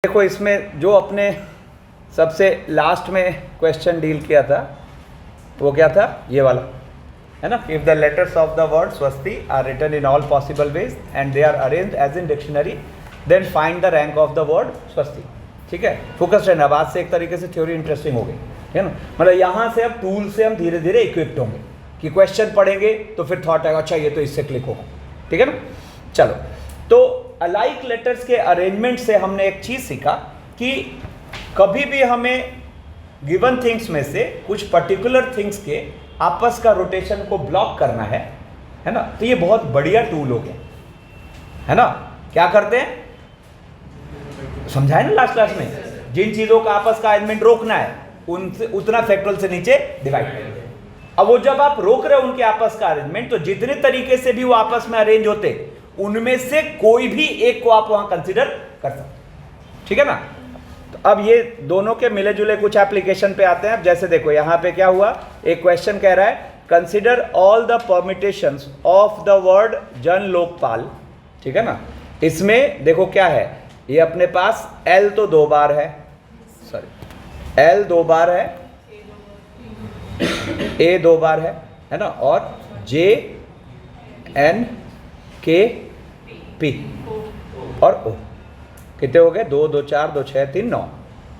देखो इसमें जो अपने सबसे लास्ट में क्वेश्चन डील किया था वो क्या था, ये वाला है ना। If the letters of the word swasti are written in all possible ways and they are arranged as in dictionary then find the rank of the word swasti. ठीक है, फोकस रहना। आज से एक तरीके से थ्योरी इंटरेस्टिंग हो गई, ठीक है ना। मतलब यहाँ से अब टूल से हम धीरे धीरे इक्विप्ड होंगे कि क्वेश्चन पढ़ेंगे तो फिर थॉट आएगा अच्छा ये तो इससे क्लिक होगा, ठीक है ना। चलो, तो अलाइक लेटर्स के अरेंजमेंट से हमने एक चीज़ सीखा कि कभी भी हमें गिवन थिंग्स में से कुछ पर्टिकुलर थिंग्स के आपस का रोटेशन को ब्लॉक करना है ना। तो ये बहुत बढ़िया टूल हो गया, है ना। क्या करते हैं, समझाए ना लास्ट क्लास में, जिन चीज़ों का आपस का अरेंजमेंट रोकना है उनसे उतना फैक्टोरियल से नीचे डिवाइड करेंगे। अब वो जब आप रोक रहे हो उनके आपस का अरेंजमेंट, तो जितने तरीके से भी वो आपस में अरेंज होते उनमें से कोई भी एक को आप वहां कंसीडर कर सकते, ठीक है ना। तो अब ये दोनों के मिले जुले कुछ एप्लीकेशन पे आते हैं। अब जैसे देखो यहाँ पे क्या हुआ, एक क्वेश्चन कह रहा है consider all the permutations of the word Jan Lokpal, ठीक है ना। इसमें देखो क्या है, ये अपने पास एल तो 2 बार है, सॉरी एल 2 बार है, ए 2 बार है ना, और जे एन के पी और ओ कितने हो गए, 2 2 4 2 6 3 9,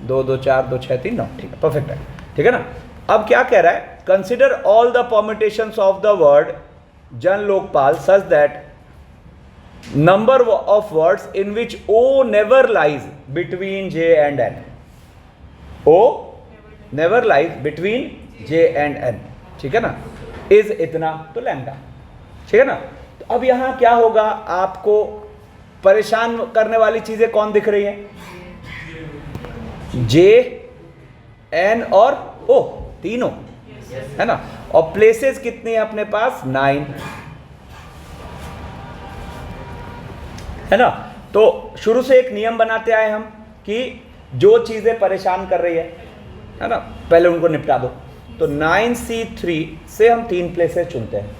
2 2 4 2 6 3 9, ठीक है, परफेक्ट है, ठीक है ना। अब क्या कह रहा है, consider all the permutations of the word Jan Lokpal such that number of words in which O never lies between J and N, O never lies between J and N, ठीक है ना, इज इतना तो लैम्डा, ठीक है ना। तो अब यहां क्या होगा, आपको परेशान करने वाली चीजें कौन दिख रही हैं, जे एन और ओ तीनों, है ना। और प्लेसेस कितनी है अपने पास, 9, है ना। तो शुरू से एक नियम बनाते आए हम कि जो चीजें परेशान कर रही है ना, पहले उनको निपटा दो। तो 9C3 से हम 3 प्लेसेस चुनते हैं।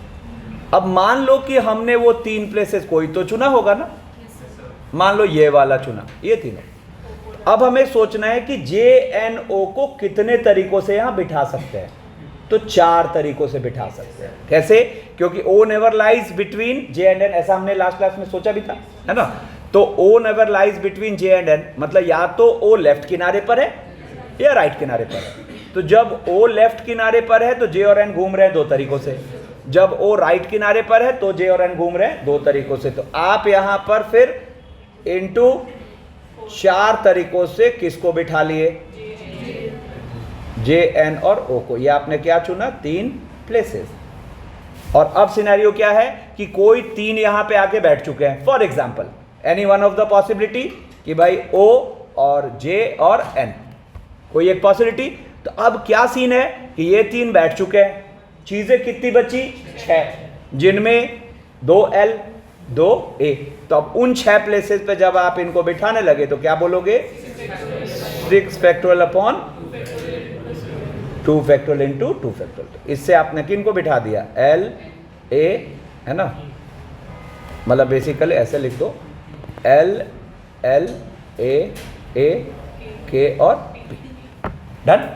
अब मान लो कि हमने वो 3 प्लेसेस कोई तो चुना होगा ना, मान लो ये वाला चुना, ये तीनों। अब हमें सोचना है कि जे एन ओ को कितने तरीकों से यहां बिठा सकते हैं। तो 4 तरीकों से बिठा सकते हैं। कैसे, क्योंकि O never lies between J and N, ऐसा हमने लास्ट क्लास में सोचा भी था, है ना। तो O never lies between J and N मतलब या तो ओ लेफ्ट किनारे पर है या राइट किनारे पर है। तो जब ओ लेफ्ट किनारे पर है तो जे और एन घूम रहे हैं 2 तरीकों से, जब ओ राइट किनारे पर है तो जे और एन घूम रहे हैं 2 तरीकों से। तो आप यहां पर फिर इनटू 4 तरीकों से किसको बिठा लिए, जे एन और ओ को। ये आपने क्या चुना, 3 प्लेसेस। और अब सिनेरियो क्या है कि कोई 3 यहां पे आके बैठ चुके हैं। For example any one of the possibility कि भाई ओ और जे और एन, कोई एक पॉसिबिलिटी। तो अब क्या सीन है कि ये 3 बैठ चुके हैं, चीजें कितनी बची, 6, जिनमें 2L 2A। तो अब उन 6 प्लेसेस पे जब आप इनको बिठाने लगे तो क्या बोलोगे, 6 factorial upon 2 factorial into 2 factorial. इससे आपने किन को बिठा दिया, L A, है ना। मतलब बेसिकली ऐसे लिख दो, L L A A K और P, डन।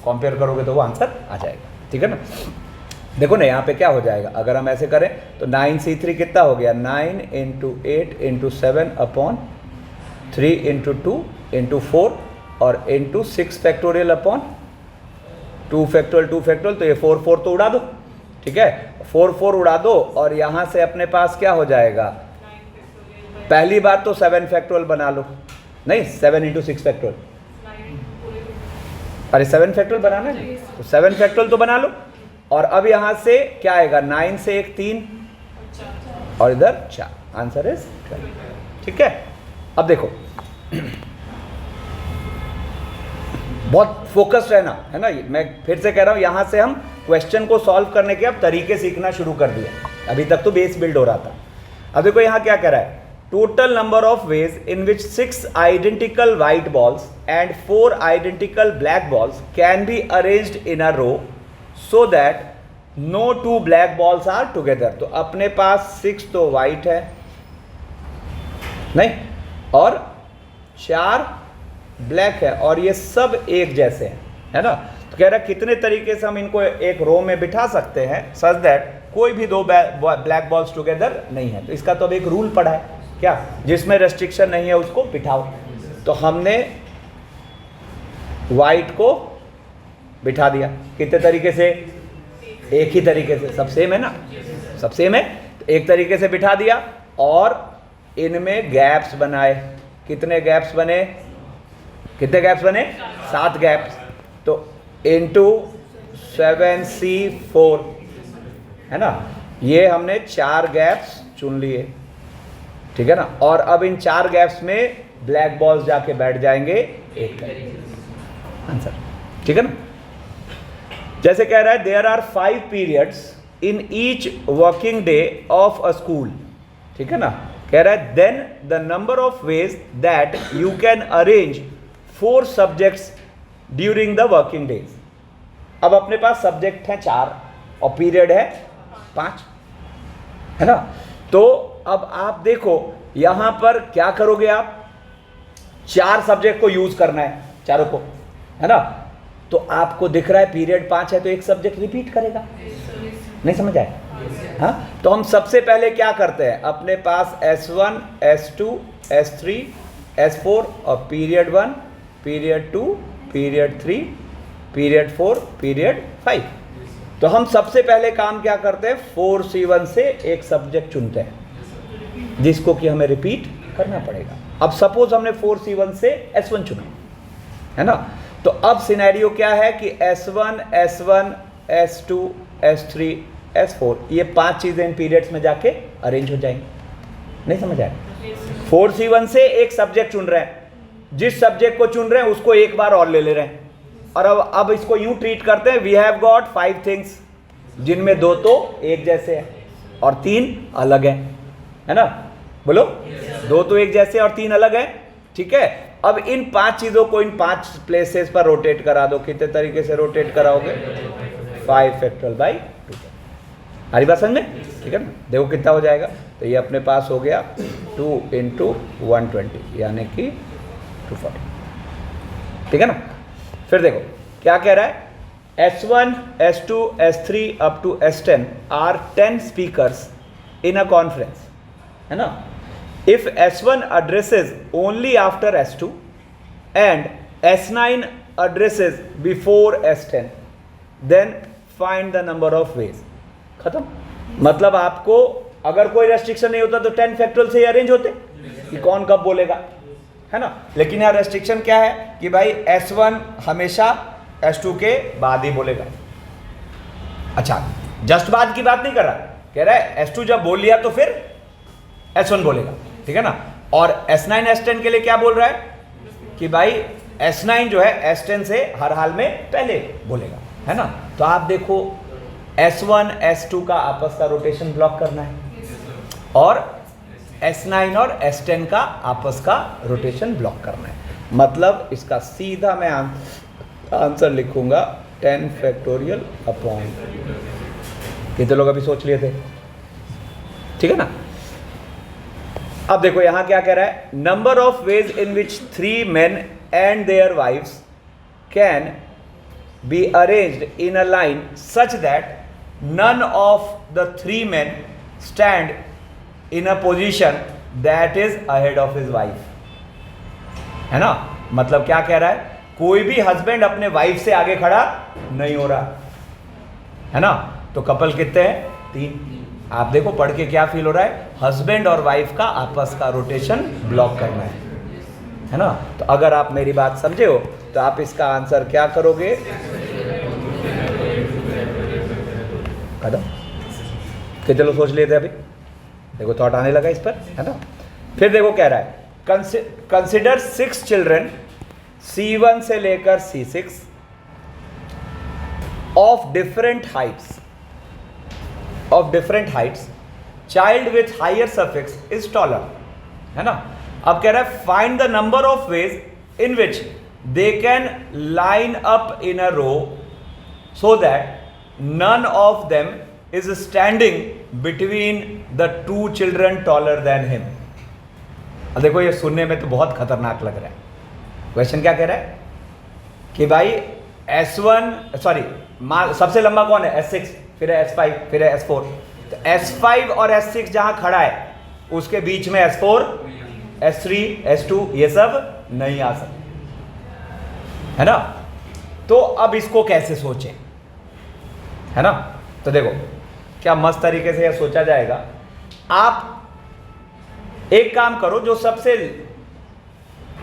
कंपेयर करोगे तो वो आंसर आ जाएगा, ठीक है ना। देखो ना यहाँ पे क्या हो जाएगा, अगर हम ऐसे करें तो 9C3 कितना हो गया, 9 into 8 into 7 upon 3 into 2 into 4 और into 6 factorial upon 2 factorial 2 factorial. तो ये 4 4 तो उड़ा दो, ठीक है, 4 4 उड़ा दो और यहाँ से अपने पास क्या हो जाएगा, पहली बार तो 7 फैक्टोरियल बना लो, नहीं 7 इंटू 6 फैक्टोरियल, अरे 7 फैक्टोरियल बनाना है तो 7 फैक्टोरियल तो बना लो। और अब यहां से क्या आएगा, 9 से एक 3 और इधर 4, आंसर इज 12, ठीक है। अब देखो बहुत फोकस रहना, है ना। मैं फिर से कह रहा हूं, यहां से हम क्वेश्चन को सॉल्व करने के अब तरीके सीखना शुरू कर दिया, अभी तक तो बेस बिल्ड हो रहा था। अब देखो यहां क्या कह रहा है, total number of ways in which 6 identical white balls and 4 identical black balls can be arranged in a row so that no 2 black balls are together। तो अपने पास 6 तो white है नहीं, और 4 ब्लैक है और ये सब एक जैसे हैं, है ना। तो कह रहा है कितने तरीके से हम इनको एक रो में बिठा सकते हैं सच दैट कोई भी 2 ब्लैक बॉल्स टुगेदर नहीं है। तो इसका तो अब एक रूल पढ़ा है क्या, जिसमें रेस्ट्रिक्शन नहीं है उसको बिठाओ। तो हमने वाइट को बिठा दिया कितने तरीके से, एक ही तरीके से, सब सेम है ना, सब सेम है। तो एक तरीके से बिठा दिया और इनमें गैप्स बनाए। कितने गैप्स बने, कितने गैप्स बने, 7 गैप्स। तो इंटू 7C4 है ना, ये हमने 4 गैप्स चुन लिए, ठीक है ना। और अब इन 4 गैप्स में ब्लैक बॉल्स जाके बैठ जाएंगे एक आंसर, ठीक है ना। जैसे कह रहा है there are 5 periods in each working day of a school, ठीक है ना। कह रहा है then the number of ways that you can arrange 4 subjects during the working days. अब अपने पास सब्जेक्ट है 4 और पीरियड है 5, है ना। तो अब आप देखो यहां पर क्या करोगे, आप 4 सब्जेक्ट को यूज करना है चारों को, है ना। तो आपको दिख रहा है पीरियड 5 है तो एक सब्जेक्ट रिपीट करेगा, नहीं समझ आए, हाँ। तो हम सबसे पहले क्या करते हैं, अपने पास S1 S2 S3 S4 और period 1 period 2 period 3 period 4 period 5। तो हम सबसे पहले काम क्या करते हैं, 4C1 से एक सब्जेक्ट चुनते हैं जिसको कि हमें रिपीट करना पड़ेगा। अब सपोज हमने 4C1 से S1 चुना, है ना। तो अब सिनेरियो क्या है कि S1 S1 S2 S3 S4 ये 5 चीजें इन पीरियड्स में जाके अरेंज हो जाएंगी, नहीं समझ आया। 4C1 से एक सब्जेक्ट चुन रहे हैं, जिस सब्जेक्ट को चुन रहे हैं उसको एक बार और ले रहे हैं। और अब इसको यूं ट्रीट करते हैं, वी हैव गॉट 5 थिंग्स जिनमें 2 तो एक जैसे हैं और 3 अलग हैं, है ना। बोलो 2 तो एक जैसे और 3 अलग हैं, ठीक है। अब इन 5 चीजों को इन 5 प्लेसेस पर रोटेट करा दो। कितने तरीके से रोटेट कराओगे, 5 फैक्टोरियल बाई 2। हमारी बात समझ में, ठीक है ना। देखो कितना हो जाएगा, तो ये अपने पास हो गया 2 × 120 यानी कि 240, ठीक है ना। फिर देखो क्या कह रहा है, S1 S2 S3 up to S10 are 10 speakers in a conference, है ना। If S1 addresses only after S2 and S9 addresses before S10 then find the number of ways। खत्म। मतलब आपको अगर कोई रेस्ट्रिक्शन नहीं होता तो 10 फैक्टोरियल से ही अरेंज होते कि कौन कब बोलेगा, है ना। लेकिन यहाँ रेस्ट्रिक्शन क्या है कि भाई S1 हमेशा S2 के बाद ही बोलेगा। अच्छा, जस्ट बाद की बात नहीं कर रहा, कह रहा है S2 जब बोल लिया तो फिर S1 बोलेगा, ठीक है ना। और S9 S10 के लिए क्या बोल रहा है कि भाई S9 जो है S10 से हर हाल में पहले बोलेगा, है ना। तो आप देखो S1 S2 का आपस का रोटेशन ब्लॉक करना है और S9 और S10 का आपस का रोटेशन ब्लॉक करना है। मतलब इसका सीधा मैं आंसर लिखूंगा 10 फैक्टोरियल अपॉन, कितने लोग अभी सोच लिए थे, ठीक है ना। अब देखो यहां क्या कह रहा है, number of ways in which 3 men and their wives can be arranged in a line such that none of the 3 men stand in a position that is ahead of his wife, है ना। मतलब क्या कह रहा है, कोई भी husband अपने वाइफ से आगे खड़ा नहीं हो रहा, है ना। तो कपल कितने हैं, 3। आप देखो पढ़ के क्या फील हो रहा है, हस्बैंड और वाइफ का आपस का रोटेशन ब्लॉक करना है ना। तो अगर आप मेरी बात समझे हो तो आप इसका आंसर क्या करोगे, कदम कितने लोग सोच लिए थे अभी, देखो थॉट आने लगा इस पर, है ना। फिर देखो कह रहा है कंसिडर 6 चिल्ड्रन C1 से लेकर C6 of different heights, child with higher suffix is taller, है ना। अब कह रहा है find the number of ways in which they can line up in a row so that none of them is standing between the 2 children taller than him। अब देखो ये सुनने में तो बहुत खतरनाक लग रहा है। क्वेश्चन क्या कह रहा है कि भाई S1 सॉरी सबसे लंबा कौन है, S6, फिर है S5, फिर है S4। तो S5 और S6 जहां खड़ा है उसके बीच में S4, S3, S2 ये सब नहीं आ सकते, है ना। तो अब इसको कैसे सोचें, है ना। तो देखो क्या मस्त तरीके से यह सोचा जाएगा। आप एक काम करो, जो सबसे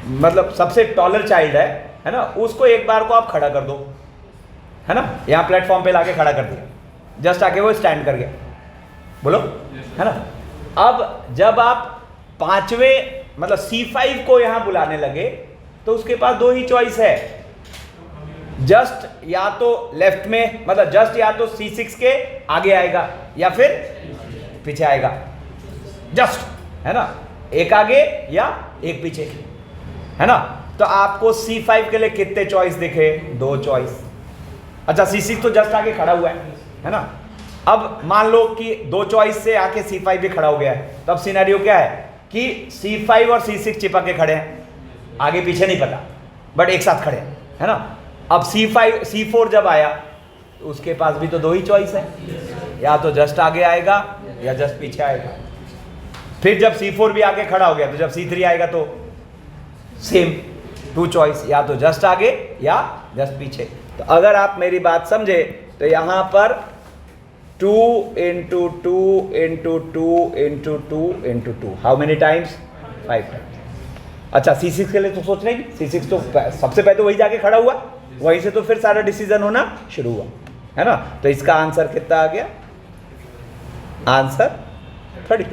मतलब सबसे टॉलर चाइल्ड है ना, उसको एक बार को आप खड़ा कर दो, है ना। यहां प्लेटफॉर्म पे लाके खड़ा कर दिया, जस्ट आके वो स्टैंड कर गया, बोलो, है ना। अब जब आप पांचवें मतलब C5 को यहां बुलाने लगे तो उसके पास दो ही चॉइस है, जस्ट या तो लेफ्ट में मतलब जस्ट या तो C6 के आगे आएगा या फिर पीछे आएगा, जस्ट, है ना, एक आगे या एक पीछे, है ना। तो आपको C5 के लिए कितने चॉइस दिखे, दो चॉइस। अच्छा C6 तो जस्ट आगे खड़ा हुआ है ना। अब मान लो कि दो चॉइस से आके C5 भी खड़ा हो गया है, तो अब सिनेरियो क्या है कि C5 और C6 चिपक के खड़े हैं, आगे पीछे नहीं पता बट एक साथ खड़े हैं, है ना। अब C4 जब आया तो उसके पास भी तो दो ही चॉइस है, या तो जस्ट आगे आएगा या जस्ट पीछे आएगा। फिर जब C4 भी आगे खड़ा हो गया तो जब C3 आएगा तो सेम टू चॉइस, या तो जस्ट आगे या जस्ट पीछे। तो अगर आप मेरी बात समझे तो यहां पर 2 into 2 into 2 into 2 into 2 how many times, 5 times. अच्छा C6 के लिए तो सोच नहीं, C6 तो सबसे पहले तो वही जाके खड़ा हुआ, वहीं से तो फिर सारा डिसीजन होना शुरू हुआ, है ना। तो इसका आंसर कितना आ गया, आंसर 32,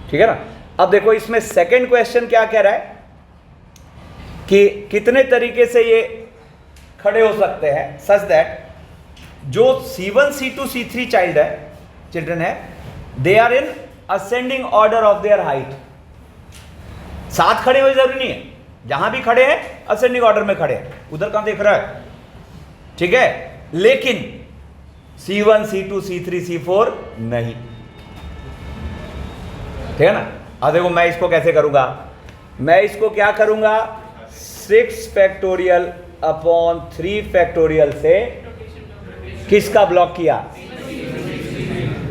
ठीक है ना। अब देखो इसमें सेकंड क्वेश्चन क्या कह रहा है कि कितने तरीके से ये खड़े हो सकते हैं, सच दैट जो C1 C2 C3 चाइल्ड है, चिल्ड्रन है, they are in ascending order of their height. साथ खड़े हुए जरूरी नहीं है, जहां भी खड़े हैं असेंडिंग ऑर्डर में खड़े हैं। उधर कहां देख रहा है, ठीक है, लेकिन C1 C2 C3 C4 नहीं, ठीक है ना। अब देखो मैं इसको कैसे करूंगा, मैं इसको क्या करूंगा, 6 फैक्टोरियल अपॉन 3 फैक्टोरियल से किसका ब्लॉक किया,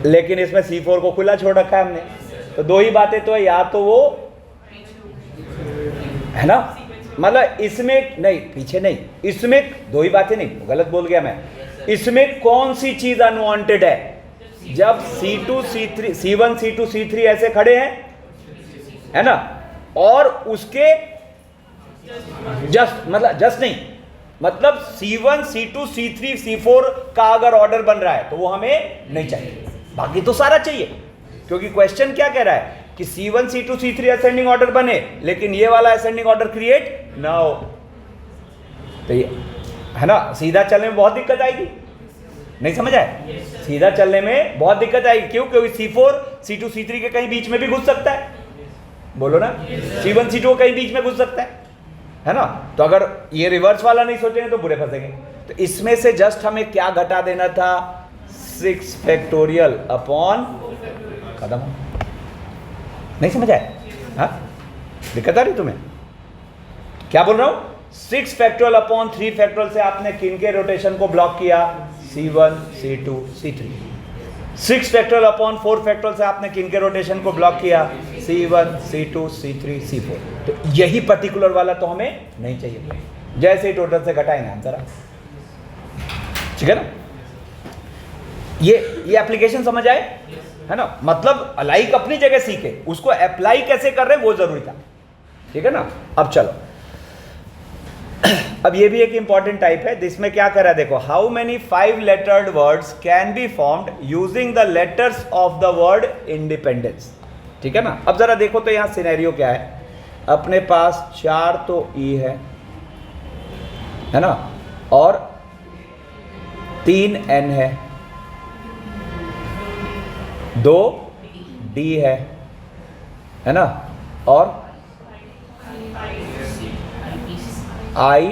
लेकिन इसमें C4 को खुला छोड़ रखा है हमने। तो दो ही बातें तो है, या तो वो, है ना, मतलब इसमें नहीं, पीछे नहीं, इसमें दो ही बातें नहीं, गलत बोल गया मैं। इसमें कौन सी चीज अनवांटेड है, जब C1 C2 C3 ऐसे खड़े हैं, है ना, और उसके जस्ट मतलब जस्ट नहीं, मतलब C1 C2 C3 C4 का अगर ऑर्डर बन रहा है तो वो हमें नहीं चाहिए, बाकी तो सारा चाहिए। क्योंकि क्वेश्चन क्या कह रहा है कि C1 C2 C3 ascending order बने, लेकिन ये वाला असेंडिंग ऑर्डर क्रिएट ना हो। तो ये है ना, सीधा चलने में बहुत दिक्कत आएगी, नहीं समझ आए, सीधा चलने में बहुत दिक्कत आएगी। क्यों, क्योंकि C4 C2 C3 के कहीं बीच में भी घुस सकता है, बोलो ना, C1 C2 कहीं बीच में घुस सकता है ना। तो अगर ये रिवर्स वाला नहीं सोचेंगे तो बुरे फंसेंगे। तो इसमें से जस्ट हमें क्या घटा देना था, 6 फैक्टोरियल अपॉन, खत्म। नहीं समझ आए, हाँ, दिक्कत आ रही तुम्हें, क्या बोल रहा हूं, 6 फैक्टोरियल अपॉन 3 फैक्टोरियल से आपने किन के रोटेशन को ब्लॉक किया, C1 C2 C3। 6 factorial upon 4 factorial से आपने किन के रोटेशन को ब्लॉक किया, C1 C2 C3 C4। तो यही पर्टिकुलर वाला तो हमें नहीं चाहिए, जैसे ही टोटल से घटाएंगे आंसर, ठीक है ना। ये एप्लीकेशन समझ आए, है ना, मतलब लाइक अपनी जगह सीखे, उसको अप्लाई कैसे कर रहे हैं वो जरूरी था, ठीक है ना। अब चलो, अब ये भी एक इंपॉर्टेंट टाइप है, जिसमें क्या कर रहा है, देखो, how many 5 lettered words can be formed using the letters of the word independence, ठीक है ना। अब जरा देखो तो यहां सिनेरियो क्या है, अपने पास 4 तो ई है ना, और 3 एन है, 2 डी है ना, और आई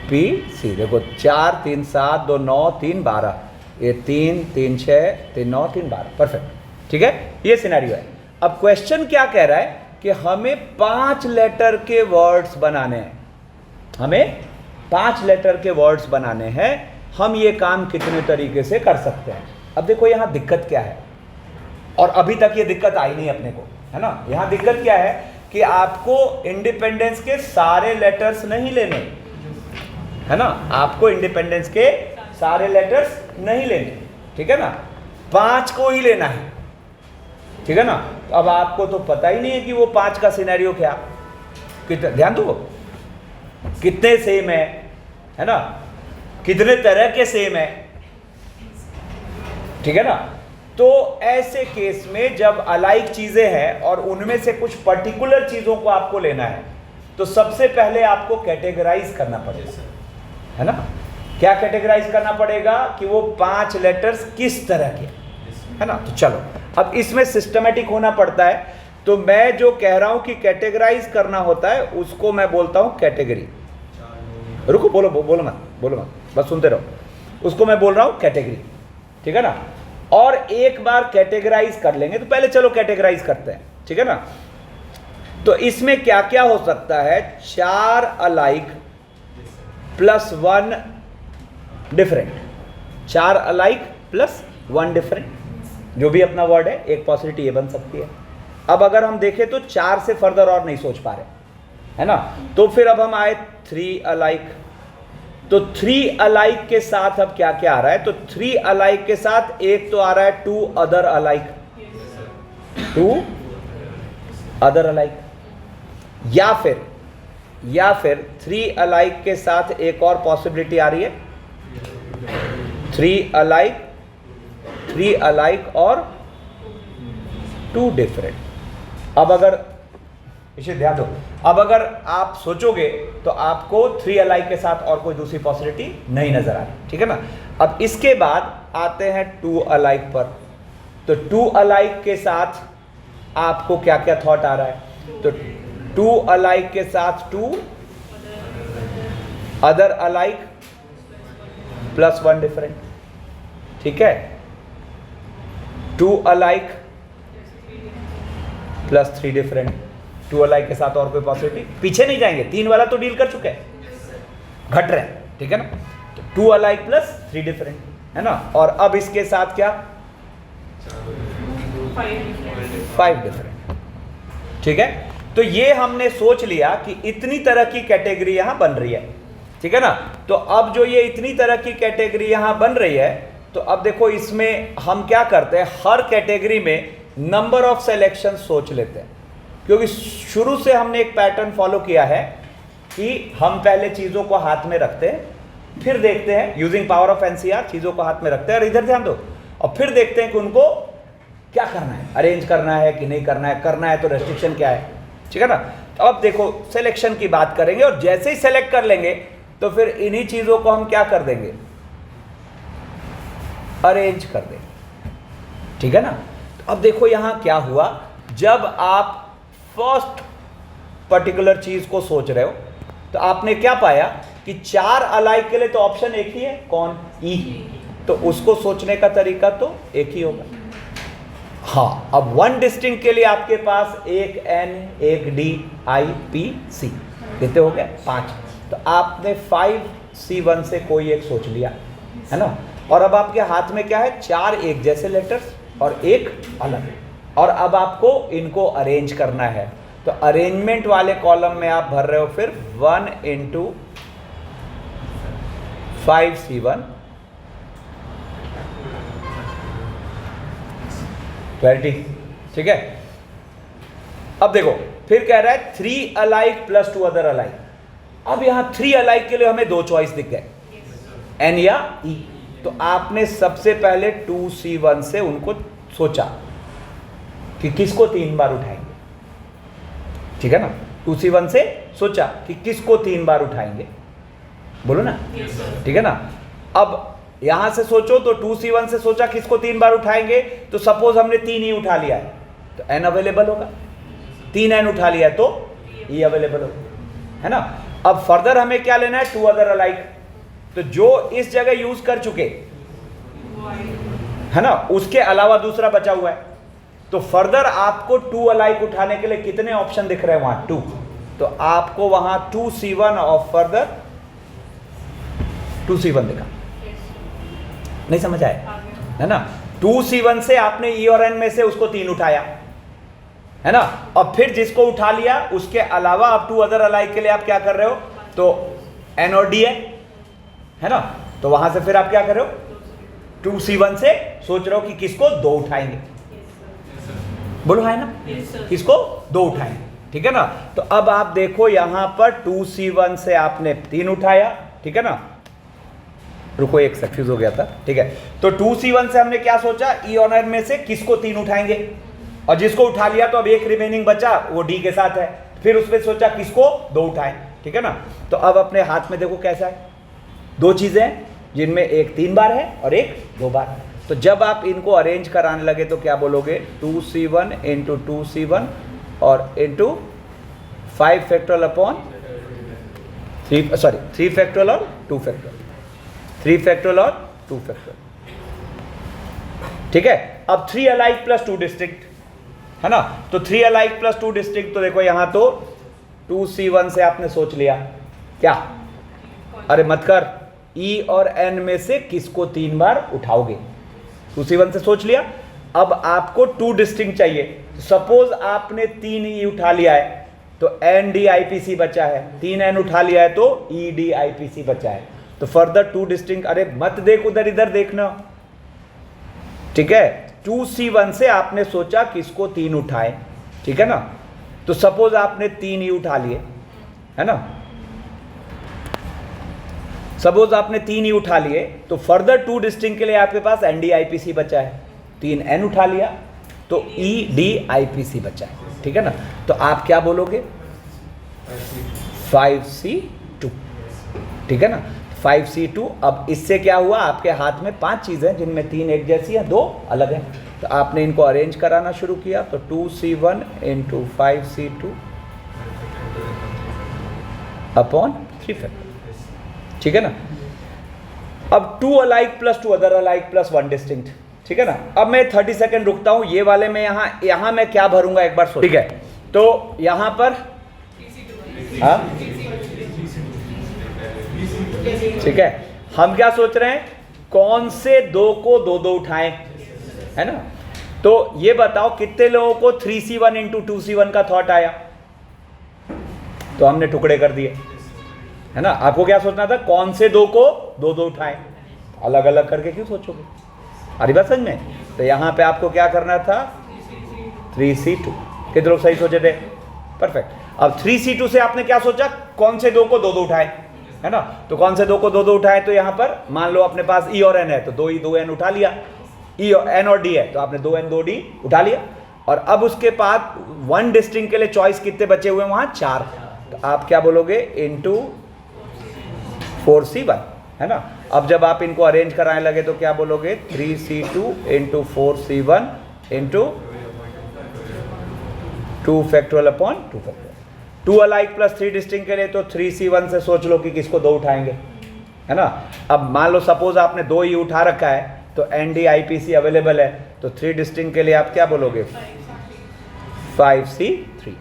पी सी। देखो 4 3 7 2 9 3 12, ये 3 3 6 3 9 3 12, परफेक्ट, ठीक है, ये सिनेरियो है। अब क्वेश्चन क्या कह रहा है कि हमें 5 लेटर के वर्ड्स बनाने हैं, हमें 5 लेटर के वर्ड्स बनाने हैं, हम ये काम कितने तरीके से कर सकते हैं। अब देखो यहाँ दिक्कत क्या है, और अभी तक ये दिक्कत आई नहीं अपने को, है ना। यहाँ दिक्कत क्या है कि आपको इंडिपेंडेंस के सारे लेटर्स नहीं लेने, है ना, आपको इंडिपेंडेंस के सारे लेटर्स नहीं लेने, ठीक है ना, 5 को ही लेना है, ठीक है ना। तो अब आपको तो पता ही नहीं है कि वो 5 का सिनेरियो क्या, कितने, ध्यान दो, कितने सेम है ना, कितने तरह के सेम है, ठीक है ना। तो ऐसे केस में जब अलाइक चीजें हैं और उनमें से कुछ पर्टिकुलर चीजों को आपको लेना है, तो सबसे पहले आपको कैटेगराइज करना पड़ेगा, है ना। क्या कैटेगराइज करना पड़ेगा कि वो 5 लेटर्स किस तरह के, है ना। तो चलो अब इसमें सिस्टमेटिक होना पड़ता है, तो मैं जो कह रहा हूं कि कैटेगराइज करना होता है उसको मैं बोलता हूं कैटेगरी। रुको, बोलो मत, बस सुनते रहो, उसको मैं बोल रहा हूं कैटेगरी, ठीक है ना। और एक बार कैटेगराइज कर लेंगे, तो पहले चलो कैटेगराइज करते हैं, ठीक है ना। तो इसमें क्या क्या हो सकता है, 4 alike plus 1 different, 4 alike plus 1 different, जो भी अपना वर्ड है, एक पॉसिबिलिटी ये बन सकती है। अब अगर हम देखें तो 4 से फर्दर और नहीं सोच पा रहे, है ना, तो फिर अब हम आए 3 अलाइक, तो 3 अलाइक के साथ अब क्या क्या आ रहा है, तो 3 अलाइक के साथ एक तो आ रहा है 2 अदर अलाइक, 2 अदर अलाइक, या फिर 3 अलाइक के साथ एक और पॉसिबिलिटी आ रही है 3 अलाइक और 2 डिफरेंट। अब अगर इसे ध्यान दो, अब अगर आप सोचोगे तो आपको 3 अलाइक के साथ और कोई दूसरी पॉसिबिलिटी नहीं नजर आ रही, ठीक है ना। अब इसके बाद आते हैं 2 अलाइक पर, तो 2 अलाइक के साथ आपको क्या क्या थॉट आ रहा है, तो 2 अलाइक के साथ 2 अदर अलाइक प्लस 1 डिफरेंट, ठीक है, 2 अलाइक प्लस 3 डिफरेंट, 2 अलाइक के साथ और कोई पॉसिबिलिटी, पीछे नहीं जाएंगे, 3 वाला तो डील कर चुके हैं, घट रहे हैं, ठीक है ना। तो 2 अलाइक प्लस 3 डिफरेंट, है ना, और अब इसके साथ क्या 5 डिफरेंट, ठीक है। तो ये हमने सोच लिया कि इतनी तरह की कैटेगरी यहां बन रही है, ठीक है ना। तो अब जो ये इतनी तरह की कैटेगरी यहां बन रही है, तो अब देखो इसमें हम क्या करते हैं, हर कैटेगरी में नंबर ऑफ सिलेक्शन सोच लेते हैं, क्योंकि शुरू से हमने एक पैटर्न फॉलो किया है कि हम पहले चीज़ों को हाथ में रखते हैं, फिर देखते हैं यूजिंग पावर ऑफ एनसीआर, चीज़ों को हाथ में रखते हैं और इधर ध्यान दो, और फिर देखते हैं कि उनको क्या करना है, अरेंज करना है कि नहीं करना है तो रेस्ट्रिक्शन क्या है, ठीक है ना। तो अब देखो सिलेक्शन की बात करेंगे, और जैसे ही सेलेक्ट कर लेंगे तो फिर इन्हीं चीज़ों को हम क्या कर देंगे, अरेंज कर देंगे, ठीक है ना। तो अब देखो यहां क्या हुआ, जब आप फर्स्ट पर्टिकुलर चीज को सोच रहे हो तो आपने क्या पाया कि 4 अलाइक के लिए तो ऑप्शन एक ही है, कौन, ई, तो उसको सोचने का तरीका तो एक ही होगा। हाँ, अब 1 डिस्टिंक्ट के लिए आपके पास एक एन, एक डी, आई, पी, सी, कितने हो गए 5, तो आपने 5C1 से कोई एक सोच लिया, है ना। और अब आपके हाथ में क्या है, 4 एक जैसे लेटर्स और एक अलग, और अब आपको इनको अरेंज करना है। तो अरेंजमेंट वाले कॉलम में आप भर रहे हो फिर 1 × 5C1, क्लैरिटी, ठीक है। अब देखो फिर कह रहा है 3 अलाइक प्लस 2 अदर अलाइक। अब यहां 3 अलाइक के लिए हमें 2 चॉइस दिख गए, एन या ई। तो आपने सबसे पहले 2C1 से उनको सोचा कि किसको 3 बार उठाएंगे, ठीक है ना। 2C1 से सोचा कि किसको 3 बार उठाएंगे, बोलो ना, ठीक है ना। अब यहां से सोचो तो 2C1 से सोचा किसको 3 बार उठाएंगे, तो सपोज हमने 3 ही उठा लिया है तो n अवेलेबल होगा, 3n उठा लिया है तो e अवेलेबल होगा, है ना। अब फर्दर हमें क्या लेना है, 2 अदर अलाइक, तो जो इस जगह यूज कर चुके, है ना, उसके अलावा दूसरा बचा हुआ है, तो फर्दर आपको 2 अलाइक उठाने के लिए कितने ऑप्शन दिख रहे हैं वहां? 2। तो आपको वहां 2C1 और फर्दर 2C1 दिखा। नहीं समझ आया है ना? 2C1 से आपने E और N में से उसको 3 उठाया है ना, और फिर जिसको उठा लिया उसके अलावा आप 2 अदर अलाइक के लिए आप क्या कर रहे हो? तो N और D है ना, तो वहां से फिर आप क्या कर रहे हो? 2C1 से सोच रहे हो कि किसको 2 उठाएंगे। बोलो है ना? किसको 2 उठाएंगे, ठीक है ना। तो अब आप देखो यहां पर 2C1 से आपने 3 उठाया, ठीक है ना। रुको एक कंफ्यूज हो गया था, ठीक है। तो 2C1 से हमने क्या सोचा? E और N में से किसको 3 उठाएंगे, और जिसको उठा लिया तो अब एक रिमेनिंग बचा वो D के साथ है। फिर उसमें सोचा किसको 2 उठाएं, ठीक है ना। तो अब अपने हाथ में देखो कैसा है, 2 चीजें हैं जिनमें एक 3 बार है और एक 2 बार। तो जब आप इनको अरेंज कराने लगे तो क्या बोलोगे? 2C1 इंटू 2C1 और इंटू 5 फैक्टोरियल अपॉन 3 फैक्टोरियल और 2 फैक्टोरियल, 3 फैक्टोरियल और 2 फैक्टोरियल, ठीक है। अब 3 अलाइक प्लस 2 डिस्टिंक्ट है ना, तो 3 अलाइक प्लस 2 डिस्टिंक्ट। तो देखो यहां तो 2C1 से आपने सोच लिया क्या? अरे मत कर, E और N में से किसको 3 बार उठाओगे? 2C1 से सोच लिया। अब आपको 2 डिस्टिंक्ट चाहिए। सपोज आपने 3 E उठा लिया है तो NDIPC बचा है, 3 N उठा लिया है तो EDIPC बचा है। तो फर्दर 2 डिस्टिंक्ट, अरे मत देख उधर इधर देखना, ठीक है। 2C1 से आपने सोचा किसको 3 उठाए, ठीक है ना। तो सपोज आपने 3 E उठा लिए है ना, सपोज आपने 3 E उठा लिए, तो फर्दर 2 डिस्टिंक्ट के लिए आपके पास NDIPC बचा है। 3 N उठा लिया तो EDIPC बचा है, ठीक है ना। तो आप क्या बोलोगे? 5C2, ठीक है ना, 5C2। अब इससे क्या हुआ? आपके हाथ में 5 चीजें हैं जिनमें 3 एक जैसी हैं, 2 अलग हैं। तो आपने इनको अरेंज कराना शुरू किया, तो 2C1 into 5C2 upon 3 factor, ठीक है ना। अब 2 alike plus 2 other alike plus 1 distinct, ठीक है ना। अब मैं 30 सेकंड रुकता हूं, ये वाले में यहां मैं क्या भरूंगा एक बार सोच, ठीक है। तो यहां पर हाँ ठीक है, हम क्या सोच रहे हैं? कौन से 2 को 2-2 उठाएं, है ना। तो ये बताओ कितने लोगों को 3C1 इंटू 2C1 का थॉट आया? तो हमने टुकड़े कर दिए, है ना। आपको क्या सोचना था? कौन से 2 को 2-2 उठाएं, अलग अलग करके क्यों सोचोगे? अरे बात समझ में। तो यहां पे आपको क्या करना था? 3C2। कितने लोग सही सोचे थे? परफेक्ट। अब 3C2 से आपने क्या सोचा? कौन से 2 को 2-2 उठाएं, है ना। तो कौन से 2 को 2-2 उठाएं? तो यहां पर मान लो अपने पास E और N है तो 2 E 2 N उठा लिया, E और N और D है तो आपने 2 N 2 D उठा लिया। और अब उसके बाद 1 डिस्टिंक्ट के लिए चॉइस कितने बचे हुए हैं वहां? 4। तो आप क्या बोलोगे? इंटू 4C1, है ना। अब जब आप इनको अरेंज कराने लगे तो क्या बोलोगे? 3C2 into 4C1 into 2 factorial upon 2 factorial. 2 alike plus 3 distinct के लिए तो 3C1 से सोच लो कि किसको 2 उठाएंगे, है ना। अब मान लो सपोज आपने 2 ही उठा रखा है तो NDIPC अवेलेबल है, तो 3 डिस्टिंक्ट के लिए आप क्या बोलोगे? 5C3।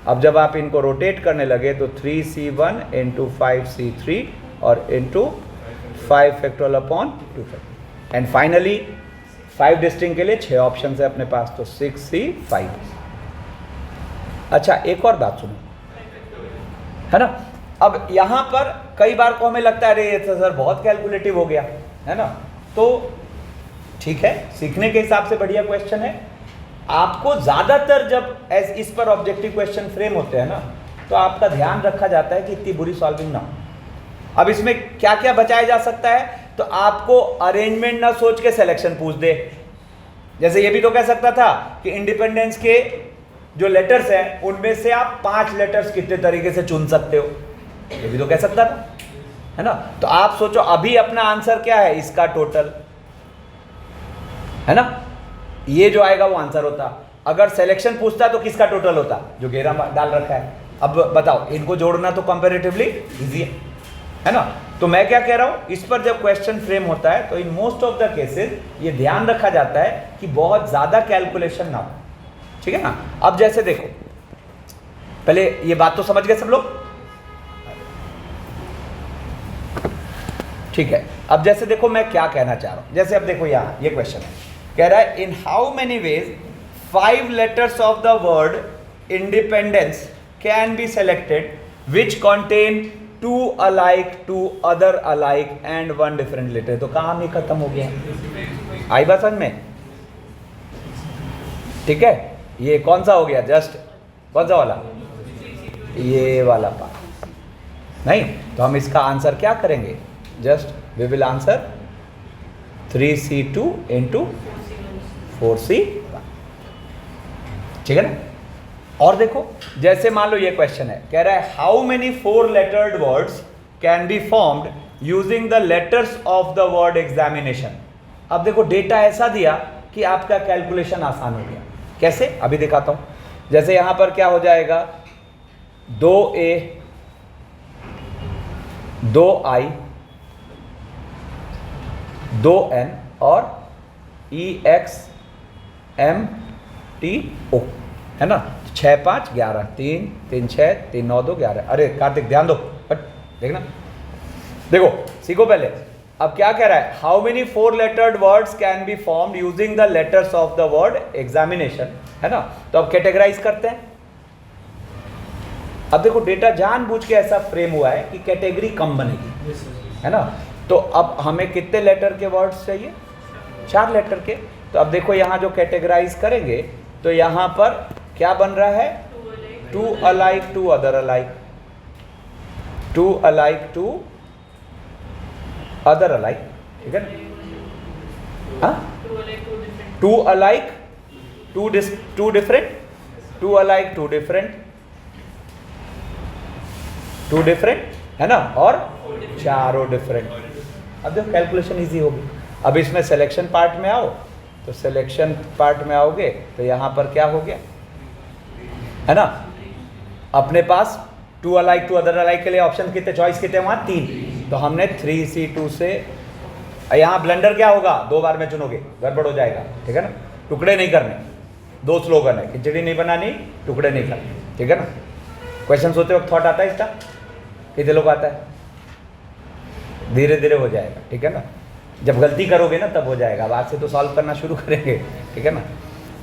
अब जब आप इनको रोटेट करने लगे तो 3C1 इंटू 5C3 और into 5 factorial upon 2 factorial. And finally 5 distinct के लिए 6 ऑप्शन है अपने पास, तो 6C5। अच्छा एक और बात सुनो, है ना। अब यहां पर कई बार को हमें लगता है अरे ये तो सर बहुत कैलकुलेटिव हो गया, है ना। तो ठीक है, सीखने के हिसाब से बढ़िया क्वेश्चन है। आपको ज्यादातर जब इस पर ऑब्जेक्टिव क्वेश्चन फ्रेम होते हैं ना, तो आपका ध्यान रखा जाता है कि इतनी बुरी सॉल्विंग ना हो। अब इसमें क्या क्या बचाया जा सकता है? तो आपको अरेंजमेंट ना सोच के सिलेक्शन पूछ दे। जैसे ये भी तो कह सकता था कि इंडिपेंडेंस के जो लेटर्स हैं उनमें से आप 5 लेटर्स कितने तरीके से चुन सकते हो, ये भी तो कह सकता था, है ना। तो आप सोचो अभी अपना आंसर क्या है इसका टोटल, है ना। ये जो आएगा वो आंसर होता। अगर सिलेक्शन पूछता तो किसका टोटल होता? जो घेरा डाल रखा है। अब बताओ, इनको जोड़ना तो कंपैरेटिवली इजी है ना। तो मैं क्या कह रहा हूं, इस पर जब क्वेश्चन फ्रेम होता है तो in most of the cases ये ध्यान रखा जाता है कि बहुत ज्यादा कैलकुलेशन ना हो, ठीक है ना। अब जैसे देखो, पहले ये बात तो समझ गए सब लोग, ठीक है। अब जैसे देखो मैं क्या कहना चाह रहा हूं, जैसे अब देखो यहां ये क्वेश्चन है, कह रहा है in how many veg 5 letters of the word independence can be selected which contain 2 alike, 2 other alike and 1 different letter। तो काम ही खत्म हो गया, आई बात समझ में, ठीक है। ये कौन सा हो गया, जस्ट कौन सा वाला, ये वाला पार्ट नहीं। तो हम इसका आंसर क्या करेंगे, just we will answer 3C2 into 4C1, ठीक है ना। और देखो जैसे मान लो ये क्वेश्चन है, कह रहा है how many 4 lettered words can be formed using the letters of the word examination. अब देखो डेटा ऐसा दिया कि आपका कैलकुलेशन आसान हो गया। कैसे, अभी दिखाता हूं। जैसे यहां पर क्या हो जाएगा, 2A 2I 2N और EXMTO, है ना। 6 5 11 3 3 6 3 9 2 11। अरे कार्तिक ध्यान दो, देखना, देखो सीखो पहले। अब क्या कह रहा है, how many 4 lettered words can be formed using the letters of the word examination, है ना। तो अब कैटेगराइज करते हैं। अब देखो डेटा जानबूझ के ऐसा फ्रेम हुआ है कि कैटेगरी कम बनेगी, है ना। तो अब हमें कितने लेटर के वर्ड्स चाहिए, 4 लेटर के। तो अब देखो यहाँ जो कैटेगराइज करेंगे तो यहाँ पर क्या बन रहा है, 2 alike 2 other alike, 2 alike 2 other alike, ठीक है ना। हाँ, 2 alike 2 different, 2 alike 2 different, 2 different, है ना, और चारों डिफरेंट। अब देखो कैलकुलेशन इजी होगी। अब इसमें सिलेक्शन पार्ट में आओ, तो सिलेक्शन पार्ट में आओगे तो यहाँ पर क्या हो गया, है ना, अपने पास 2 alike 2 other alike के लिए ऑप्शन कितने, चॉइस कितने वहाँ 3। तो हमने 3C2 से, यहाँ ब्लेंडर क्या होगा, 2 बार में चुनोगे गड़बड़ हो जाएगा, ठीक है ना। टुकड़े नहीं करने, 2 स्लोगन है, खिचड़ी नहीं बनानी, टुकड़े नहीं करने, ठीक है ना। क्वेश्चन सोचते वक्त थॉट आता है इसका, कितने लोग आता है, धीरे धीरे हो जाएगा, ठीक है ना। जब गलती करोगे ना तब हो जाएगा, अब आज से तो सॉल्व करना शुरू करेंगे, ठीक है ना।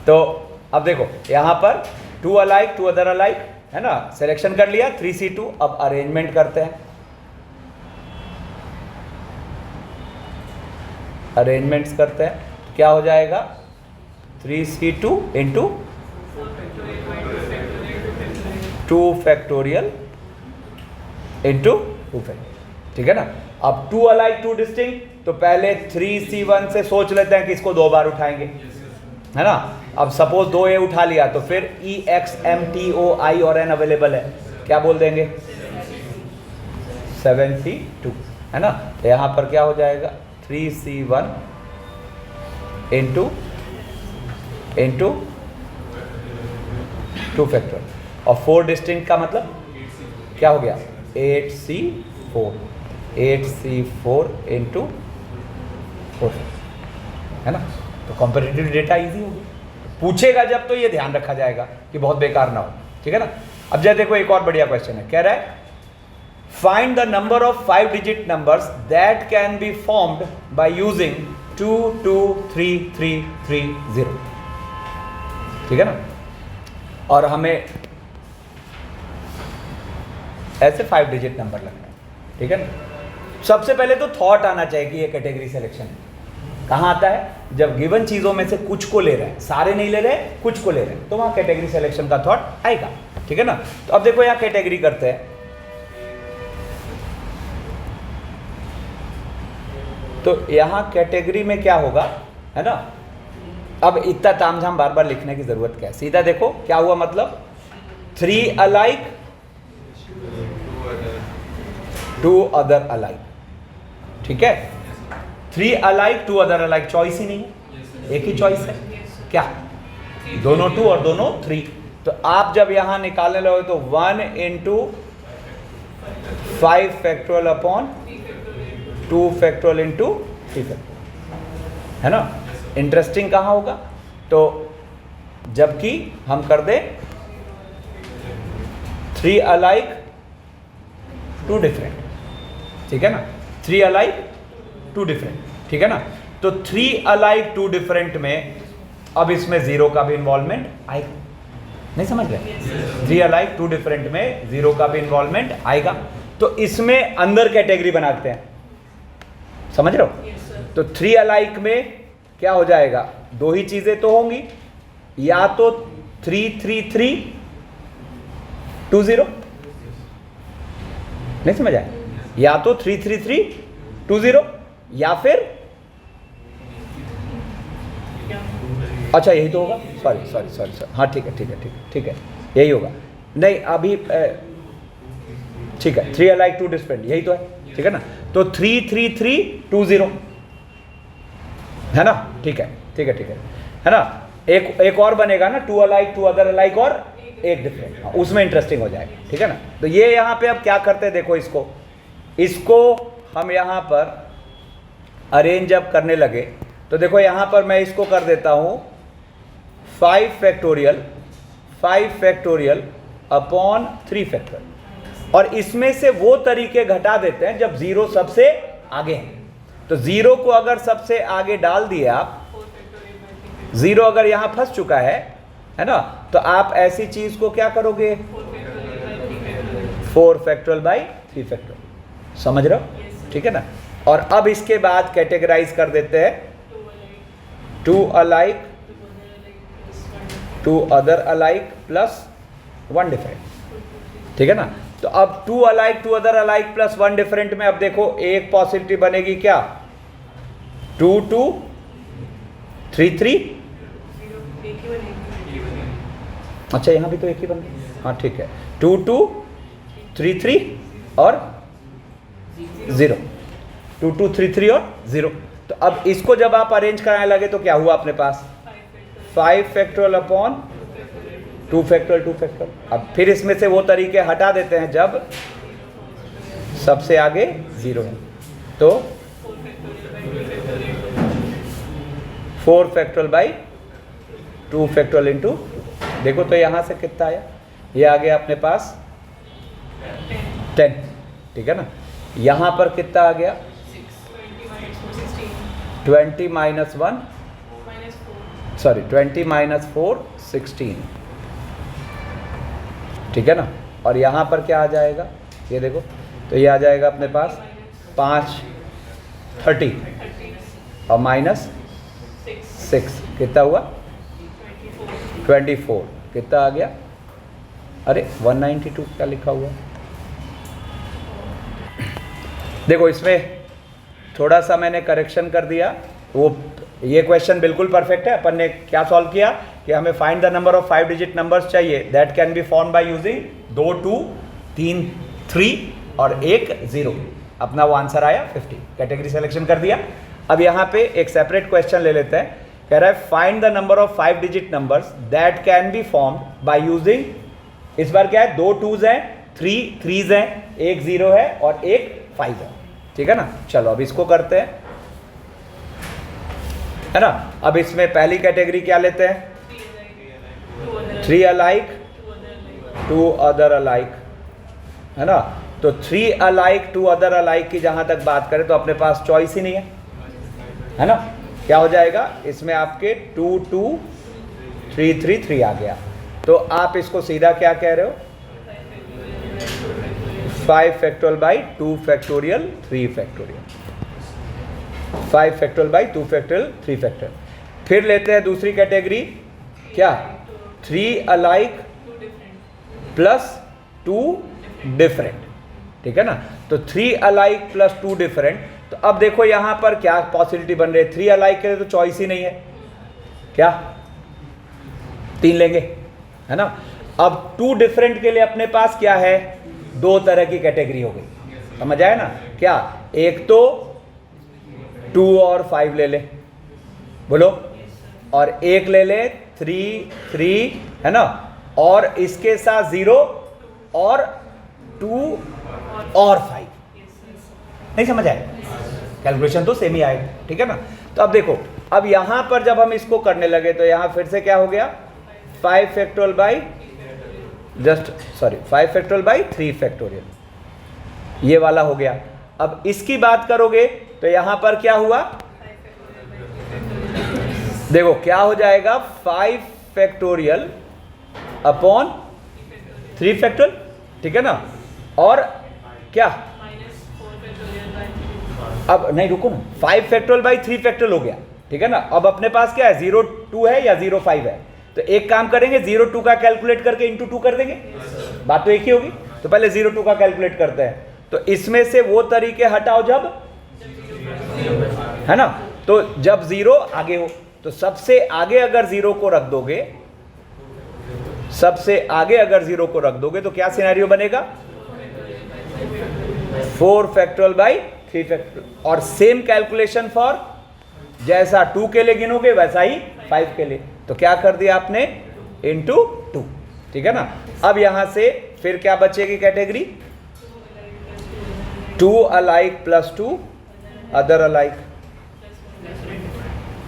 तो अब देखो यहाँ पर 2 alike 2 other alike, है ना, सिलेक्शन कर लिया 3C2। अब अरेंजमेंट करते हैं, अरेंजमेंट्स करते हैं, तो क्या हो जाएगा 3C2 into 2 factorial into 2 factorial, ठीक है ना। अब 2 alike 2 डिस्टिंक्ट, तो पहले 3C1 से सोच लेते हैं कि इसको 2 बार उठाएंगे, है ना। अब सपोज 2A उठा लिया तो फिर EXMTO I और N अवेलेबल है, क्या बोल देंगे 7C2, है ना। तो यहाँ पर क्या हो जाएगा 3C1 इंटू 2 फैक्टोरियल, और 4 डिस्टिंक्ट का मतलब क्या हो गया 8C4 इंटू 4, है ना। तो कॉम्पिटिटिव डेटा इजी होगी, पूछेगा जब तो ये ध्यान रखा जाएगा कि बहुत बेकार ना हो, ठीक है ना। अब जैसे देखो एक और बढ़िया क्वेश्चन है, कह रहा है find the number of 5 digit numbers that can be formed by using 2 2 3 3 3 0, ठीक है ना। और हमें ऐसे 5 डिजिट नंबर लगना है, ठीक है ना। सबसे पहले तो थॉट आना चाहिए कि ये कैटेगरी सिलेक्शन कहाँ आता है, जब गिवन चीजों में से कुछ को ले रहे हैं, सारे नहीं ले रहे, कुछ को ले रहे हैं, तो वहां कैटेगरी सिलेक्शन का थॉट आएगा, ठीक है ना। तो अब देखो यहाँ कैटेगरी करते हैं, तो यहाँ कैटेगरी में क्या होगा, है ना। अब इतना तामझाम बार बार लिखने की जरूरत क्या है, सीधा देखो क्या हुआ, मतलब 3 alike 2 other alike, ठीक है। 3 alike 2 other alike, चॉइस ही नहीं है, एक ही चॉइस है, क्या, दोनों 2 और दोनों 3। तो आप जब यहां निकालने लगे तो 1 into 5 factorial upon 2 factorial into 3 factorial, है ना। इंटरेस्टिंग कहाँ होगा, तो जबकि हम कर दें 3 अलाइक 2 डिफरेंट, ठीक है ना, 3 अलाइक 2 डिफरेंट, ठीक है ना। तो 3 अलाइक 2 डिफरेंट में अब इसमें 0 का भी इन्वॉल्वमेंट आएगा, नहीं समझ रहे? 3 अलाइक 2 डिफरेंट में 0 का भी इन्वॉल्वमेंट आएगा। तो इसमें अंदर कैटेगरी बनाते हैं, समझ रहे हो? तो 3 अलाइक में क्या हो जाएगा, 2 ही चीजें तो होंगी, या तो 3 3 3 2 0, नहीं समझ आया? या तो 3 3 3 2 0, या फिर अच्छा यही तो होगा, सॉरी, हाँ ठीक है, यही होगा। नहीं अभी ठीक है, 3 अलाइक 2 डिफरेंट, यही तो है, ठीक है ना। तो 3 3 3 2 0 है ना, ठीक है ना। एक और बनेगा ना, 2 अलाइक 2 अदर अलाइक और एक डिफरेंट, उसमें इंटरेस्टिंग हो जाएगा, ठीक है ना। तो ये यहाँ पे अब क्या करते हैं, देखो इसको हम यहाँ पर अरेंज जब करने लगे तो देखो यहाँ पर मैं इसको कर देता हूँ 5 फैक्टोरियल अपॉन 3 फैक्टोरियल, और इसमें से वो तरीके घटा देते हैं जब 0 सबसे आगे है। तो 0 को अगर सबसे आगे डाल दिए आप, 0 अगर यहाँ फंस चुका है ना, तो आप ऐसी चीज को क्या करोगे, 4 फैक्टोरियल बाई 3 फैक्टोरियल, समझ रहे हो, ठीक है ना। और अब इसके बाद कैटेगराइज कर देते हैं 2 alike 2 other alike plus 1 different, ठीक है ना। तो अब 2 alike 2 other alike plus 1 different में अब देखो एक पॉसिबिलिटी बनेगी क्या, 2 2 3 3, अच्छा यहाँ भी तो एक ही बन गया, हाँ ठीक है, 2 2 3 3 और 0, 2 2 3 3 और 0। तो अब इसको जब आप अरेंज कराने लगे तो क्या हुआ अपने पास, 5 फैक्टोरियल अपॉन 2 फैक्टोरियल। अब फिर इसमें से वो तरीके हटा देते हैं जब सबसे आगे 0 है, तो 4 फैक्टोरियल बाई 2 फैक्टोरियल इंटू, देखो तो यहाँ से कितना आया, ये आ गया अपने पास 10, ठीक है ना। यहाँ पर कितना आ गया, 20 माइनस 1 सॉरी 20 माइनस 4 16, ठीक है ना। और यहाँ पर क्या आ जाएगा, ये देखो तो ये आ जाएगा अपने पास 5 30 और माइनस 6 कितना हुआ 24, कितना आ गया, अरे 192 क्या लिखा हुआ। देखो इसमें थोड़ा सा मैंने करेक्शन कर दिया, वो ये क्वेश्चन बिल्कुल परफेक्ट है। अपन ने क्या सॉल्व किया कि हमें find the number of 5 digit numbers चाहिए that can be form by using 2 2 3 3 और 1 0, अपना वो आंसर आया 50, कैटेगरी सिलेक्शन कर दिया। अब यहाँ पे एक सेपरेट क्वेश्चन ले लेते हैं, कह रहा है find the number of 5 digit numbers that can be formed by using, इस बार क्या है 2 2s हैं, 3 3s हैं, 1 0 है और 1 5 है, ठीक है ना। चलो अब इसको करते हैं, है ना। अब इसमें पहली कैटेगरी क्या लेते हैं, 3 अलाइक 2 अदर अलाइक, है ना। तो 3 अलाइक 2 अदर अलाइक की जहां तक बात करें तो अपने पास चॉइस ही नहीं है ना। क्या हो जाएगा इसमें आपके 2 2 3 3 3 आ गया, तो आप इसको सीधा क्या कह रहे हो 5 factorial by 2 factorial 3 factorial, 5 factorial by 2 factorial 3 factorial. फिर लेते हैं दूसरी कैटेगरी, क्या 3 अलाइक प्लस 2 डिफरेंट, ठीक है ना। तो 3 अलाइक प्लस 2 डिफरेंट, तो अब देखो यहां पर क्या पॉसिबिलिटी बन रही है, 3 अलाइक के लिए तो चॉइस ही नहीं है, क्या 3 लेंगे, है ना। अब 2 डिफरेंट के लिए अपने पास क्या है, 2 तरह की कैटेगरी हो गई, समझ आया ना। क्या, एक तो 2 और 5 ले ले, बोलो, और एक ले ले 3 3, है ना, और इसके साथ 0 और 2 और 5, नहीं समझ आए, कैलकुलेशन तो सेम ही आएगा, ठीक है ना। तो अब देखो, अब यहां पर जब हम इसको करने लगे तो यहां फिर से क्या हो गया 5 factorial by 5 factorial by 3 factorial, ये वाला हो गया। अब इसकी बात करोगे तो यहां पर क्या हुआ, देखो क्या हो जाएगा, 5 फैक्टोरियल अपॉन 3 फैक्टोरियल, ठीक है ना। और क्या, अब नहीं रुको ना, 5 फैक्टोरियल बाई 3 फैक्टोरियल हो गया, ठीक है ना। अब अपने पास क्या है, 0.2 है या 0.5 है, तो एक काम करेंगे 0.2 का कैलकुलेट करके इंटू 2 कर देंगे, बात तो एक ही होगी। तो पहले 0.2 का कैलकुलेट करते हैं, तो इसमें से वो तरीके हटाओ जब, है ना, तो जब 0 आगे हो, तो सबसे आगे अगर 0 को रख दोगे, सबसे आगे अगर 0 को रख दोगे तो क्या सिनेरियो बनेगा, 4 फैक्टोरियल बाई 3 फैक्टोरियल। और सेम कैलकुलेशन फॉर, जैसा 2 के लिए गिनोगे वैसा ही 5 के लिए, तो क्या कर दिया आपने, इंटू 2, ठीक है ना। अब यहां से फिर क्या बचेगी category, 2 alike plus 2 other alike,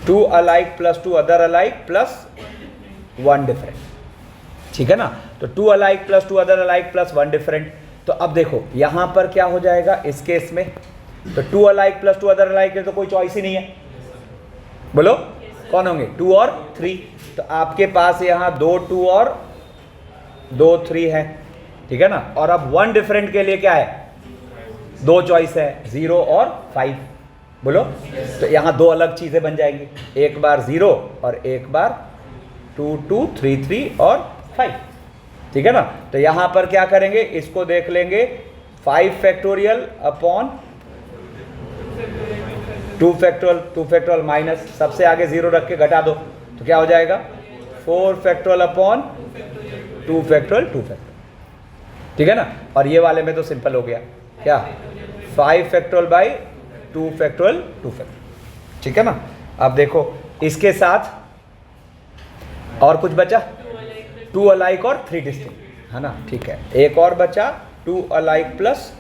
2 alike plus 2 other alike plus 1 different, ठीक है ना। तो 2 alike plus 2 other alike plus 1 different. तो अब देखो यहां पर क्या हो जाएगा इस केस में, तो 2 अलाइक प्लस 2 अदर अलाइक है तो कोई चॉइस ही नहीं है, बोलो कौन होंगे, 2 और 3। तो आपके पास यहां 2 2 और 2 3 है, ठीक है ना। और अब 1 डिफरेंट के लिए क्या है, 2 चॉइस है, 0 और 5, बोलो। तो यहां 2 अलग चीजें बन जाएंगी, एक बार 0 और एक बार 2 2 3 3 और 5, ठीक है ना। तो यहां पर क्या करेंगे, इसको देख लेंगे, 5 फैक्टोरियल अपॉन 2 फैक्टोरियल माइनस, सबसे आगे 0 रख के घटा दो, तो क्या हो जाएगा, 4 फैक्टोरियल अपॉन 2 फैक्टोरियल, ठीक है ना। और ये वाले में तो सिंपल हो गया, क्या, 5 फैक्टोरियल बाई 2 फैक्टोरियल, ठीक है ना। अब देखो इसके साथ और कुछ बचा, 2 अलाइक और 3 डिस्टिंक्ट, है ना, ठीक है। एक और बचा 2 अलाइक प्लस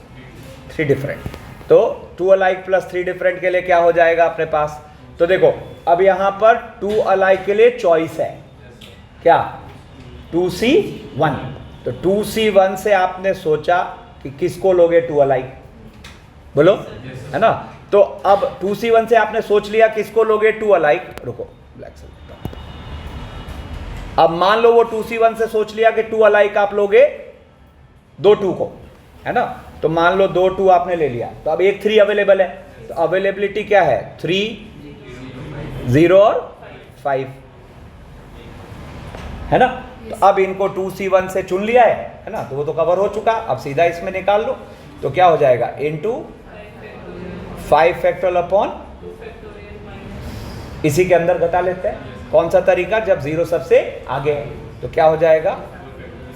3 डिफरेंट। तो 2 अलाइक प्लस 3 डिफरेंट के लिए क्या हो जाएगा अपने पास, तो देखो अब यहां पर 2 अलाइक के लिए चॉइस है क्या, 2C1। तो 2C1 से आपने सोचा कि किसको लोगे, 2 अलाइक, बोलो, है ना। तो अब 2C1 से आपने सोच लिया किसको लोगे, 2 अलाइक, रुको ब्लैक से, अब मान लो वो 2C1 से सोच लिया कि 2 अलाइक आप लोगे 2 2 को, है ना। तो मान लो 2 2 आपने ले लिया, तो अब एक 3 अवेलेबल है, तो अवेलेबिलिटी क्या है, 3 0 और 5, है ना। तो अब इनको 2C1 से चुन लिया है ना, तो वो तो कवर हो चुका। अब सीधा इसमें निकाल लो, तो क्या हो जाएगा, इनटू 5 फैक्टोरियल अपॉन, इसी के अंदर घटा लेते हैं, कौन सा तरीका, जब 0 सबसे आगे है, तो क्या हो जाएगा,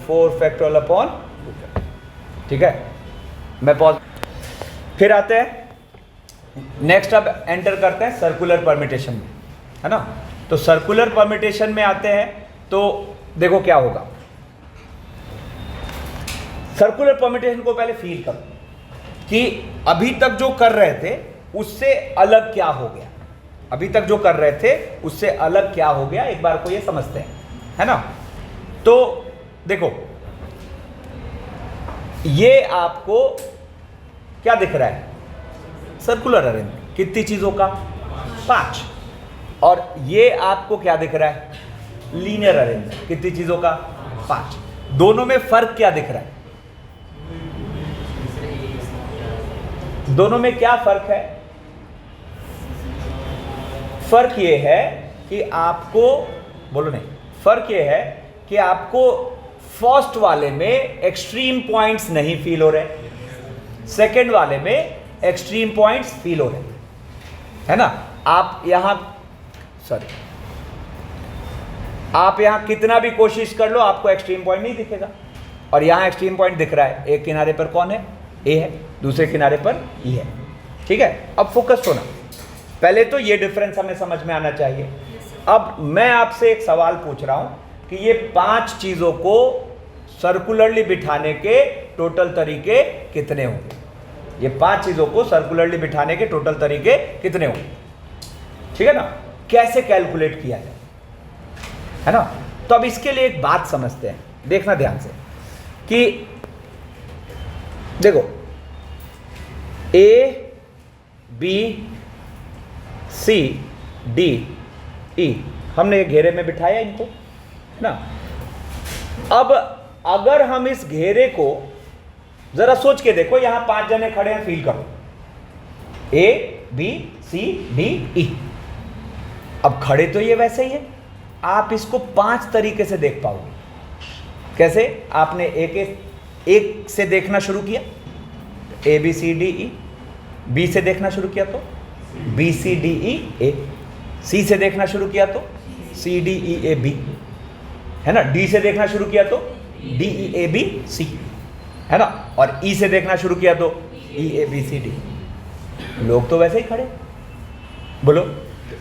4 फैक्टोरियल अपॉन, ठीक है। मैं पॉज, फिर आते हैं नेक्स्ट, अब एंटर करते हैं सर्कुलर परमिटेशन में, है ना। तो सर्कुलर परमिटेशन में आते हैं, तो देखो क्या होगा, सर्कुलर परमिटेशन को पहले फील करो कि अभी तक जो कर रहे थे उससे अलग क्या हो गया, अभी तक जो कर रहे थे उससे अलग क्या हो गया, एक बार को ये समझते हैं, है ना। तो देखो ये आपको क्या दिख रहा है, सर्कुलर अरेंजमेंट, कितनी चीजों का, 5। और ये आपको क्या दिख रहा है, लीनियर अरेंजमेंट, कितनी चीजों का, 5। दोनों में फर्क क्या दिख रहा है, दोनों में क्या फर्क है, फर्क ये है कि आपको, बोलो नहीं, फर्क ये है कि आपको फर्स्ट वाले में एक्सट्रीम पॉइंट्स नहीं फील हो रहे, सेकंड वाले में एक्सट्रीम पॉइंट्स फील हो रहे, है ना। आप यहां, सॉरी, आप यहां कितना भी कोशिश कर लो आपको एक्सट्रीम पॉइंट नहीं दिखेगा, और यहां एक्सट्रीम पॉइंट दिख रहा है, एक किनारे पर कौन है, ए है, दूसरे किनारे पर ई है, ठीक है। अब फोकस होना, पहले तो ये डिफरेंस हमें समझ में आना चाहिए। अब मैं आपसे एक सवाल पूछ रहा हूं कि ये 5 चीजों को सर्कुलरली बिठाने के टोटल तरीके कितने होंगे, ये 5 चीजों को सर्कुलरली बिठाने के टोटल तरीके कितने होंगे, ठीक है ना। कैसे कैलकुलेट किया जाए, है ना। तो अब इसके लिए एक बात समझते हैं, देखना ध्यान से कि देखो ए बी सी डी ई हमने एक घेरे में बिठाया इनको ना। अब अगर हम इस घेरे को जरा सोच के देखो, यहां 5 जने खड़े हैं, फील करो ए बी सी डी ई। अब खड़े तो ये वैसे ही है, आप इसको 5 तरीके से देख पाओगे। कैसे? आपने एक से देखना शुरू किया, A B C D E. B से देखना शुरू किया तो B C D E A. सी से देखना शुरू किया तो सी डी ई ए बी, है ना। डी से देखना शुरू किया तो डी ई ए बी सी, है ना। और ई से देखना शुरू किया तो ई ए बी सी डी। लोग तो वैसे ही खड़े। बोलो,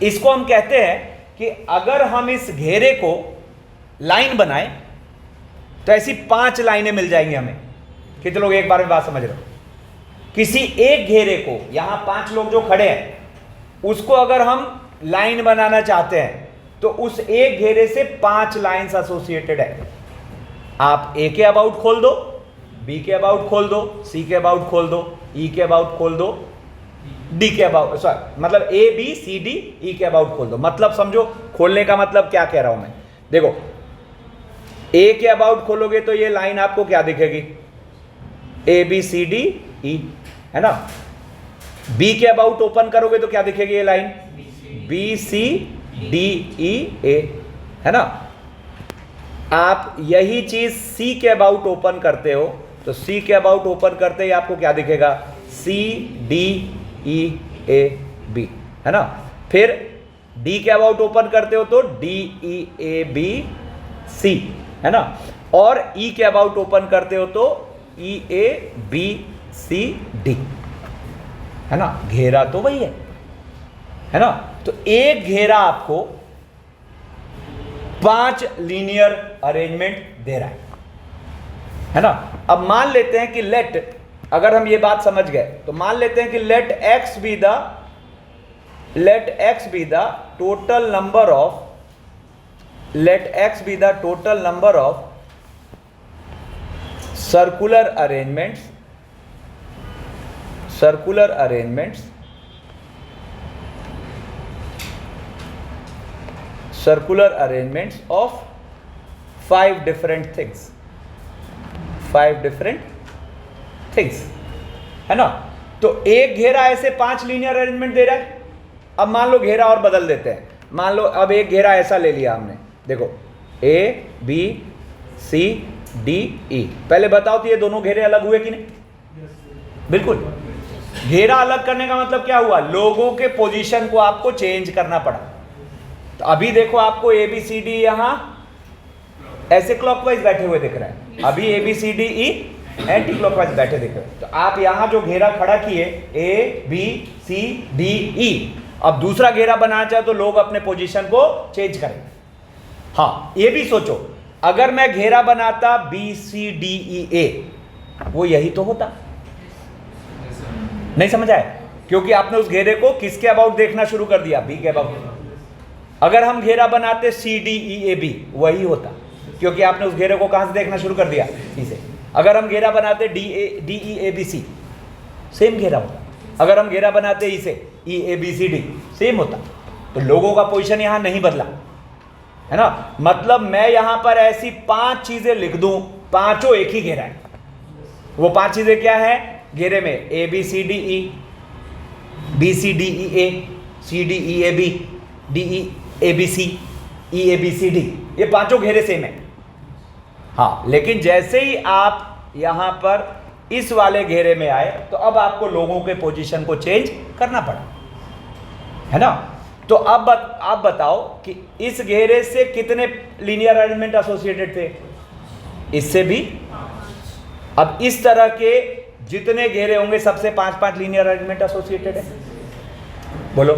इसको हम कहते हैं कि अगर हम इस घेरे को लाइन बनाएं तो ऐसी 5 लाइनें मिल जाएंगी हमें। कितने लोग एक बार में बात समझ रहे हो? किसी एक घेरे को, यहां 5 लोग जो खड़े हैं, उसको अगर हम लाइन बनाना चाहते हैं तो उस एक घेरे से 5 लाइंस एसोसिएटेड है। आप ए के अबाउट खोल दो, बी के अबाउट खोल दो, सी के अबाउट खोल दो, ई के अबाउट खोल दो, डी के अबाउट, सॉरी मतलब ए बी सी डी ई के अबाउट खोल दो। मतलब समझो, खोलने का मतलब क्या कह रहा हूं मैं। देखो, ए के अबाउट खोलोगे तो ये लाइन आपको क्या दिखेगी? ए बी सी डी ई, है ना। बी के अबाउट ओपन करोगे तो क्या दिखेगी ये line? B C D E A, है ना। आप यही चीज सी के अबाउट ओपन करते हो तो सी के अबाउट ओपन करते ही आपको क्या दिखेगा? सी डी ई ए बी, है ना। फिर डी के अबाउट ओपन करते हो तो डी ई ए बी सी, है ना। और ई के अबाउट ओपन करते हो तो ई ए बी सी डी, है ना। घेरा तो वही है ना। तो एक घेरा आपको 5 लीनियर अरेंजमेंट दे रहा है ना। अब मान लेते हैं कि लेट, अगर हम ये बात समझ गए तो मान लेते हैं कि let x be the total number of circular arrangements of 5 different things, है ना। तो एक घेरा ऐसे 5 लीनियर अरेंजमेंट दे रहा है। अब मान लो घेरा और बदल देते हैं। मान लो अब एक घेरा ऐसा ले लिया हमने, देखो ए बी सी डी ई। पहले बताओ तो ये दोनों घेरे अलग हुए कि नहीं? बिल्कुल। घेरा अलग करने का मतलब क्या हुआ? लोगों के पोजीशन को आपको चेंज करना पड़ा। तो अभी देखो आपको ए बी सी डी यहां ऐसे क्लॉकवाइज बैठे हुए दिख रहे हैं, अभी A B C D E anti clockwise बैठे दिख रहे हैं। तो आप यहां जो घेरा खड़ा किए ए बी सी डी ई, अब दूसरा घेरा बनाना चाहे तो लोग अपने पोजीशन को चेंज करें। हाँ, ये भी सोचो, अगर मैं घेरा बनाता बी सी डी ई ए, वो यही तो होता। नहीं समझ आए? क्योंकि आपने उस घेरे को किसके अबाउट देखना शुरू कर दिया? बी के अबाउट। अगर हम घेरा बनाते सी डी ई ए बी, वही होता, क्योंकि आपने उस घेरे को कहां से देखना शुरू कर दिया? सी से। अगर हम घेरा बनाते D E A B C, same घेरा होता। अगर हम घेरा बनाते ई से E A B C D, same होता। तो लोगों का पोजीशन यहां नहीं बदला, है ना। मतलब मैं यहां पर ऐसी 5 चीजें लिख दूं, पांचों एक ही घेरा है। वो 5 चीजें क्या है घेरे में? A B C D E, B C D E A, C D E A B, D E A B C, E A B C D. ये पांचों घेरे सेम है। हाँ, लेकिन जैसे ही आप यहां पर इस वाले घेरे में आए तो अब आपको लोगों के पोजीशन को चेंज करना पड़ा, है ना। तो अब आप बताओ कि इस घेरे से कितने लीनियर अरेंजमेंट एसोसिएटेड थे? इससे भी। अब इस तरह के जितने घेरे होंगे सबसे 5-5 लीनियर अरेंजमेंट एसोसिएटेड है, बोलो,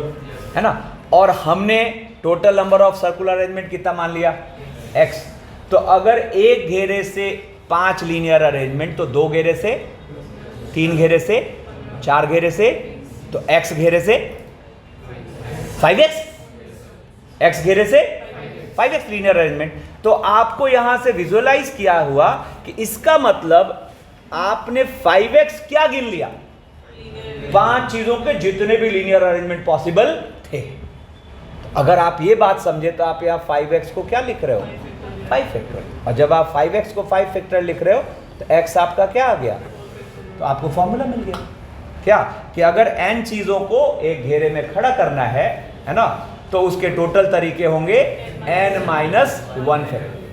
है ना। और हमने total number of circular arrangement कितना मान लिया? x। तो अगर एक घेरे से 5 लीनियर अरेंजमेंट, तो 2 घेरे से, 3 घेरे से, 4 घेरे से, तो x घेरे से 5x, x घेरे से 5x लीनियर अरेंजमेंट। तो आपको यहां से विजुअलाइज किया हुआ कि इसका मतलब आपने 5x क्या गिन लिया, 5 चीजों के जितने भी लीनियर अरेंजमेंट पॉसिबल थे। तो अगर आप ये बात समझे तो आप यहां 5x को क्या लिख रहे हो, 5 फैक्टोरियल। और जब आप 5x को 5 फैक्टोरियल लिख रहे हो तो x आपका क्या आ गया, तो आपको फॉर्मूला मिल गया क्या, कि अगर n चीजों को एक घेरे में खड़ा करना है ना, तो उसके टोटल तरीके होंगे n माइनस 1 फैक्टोरियल।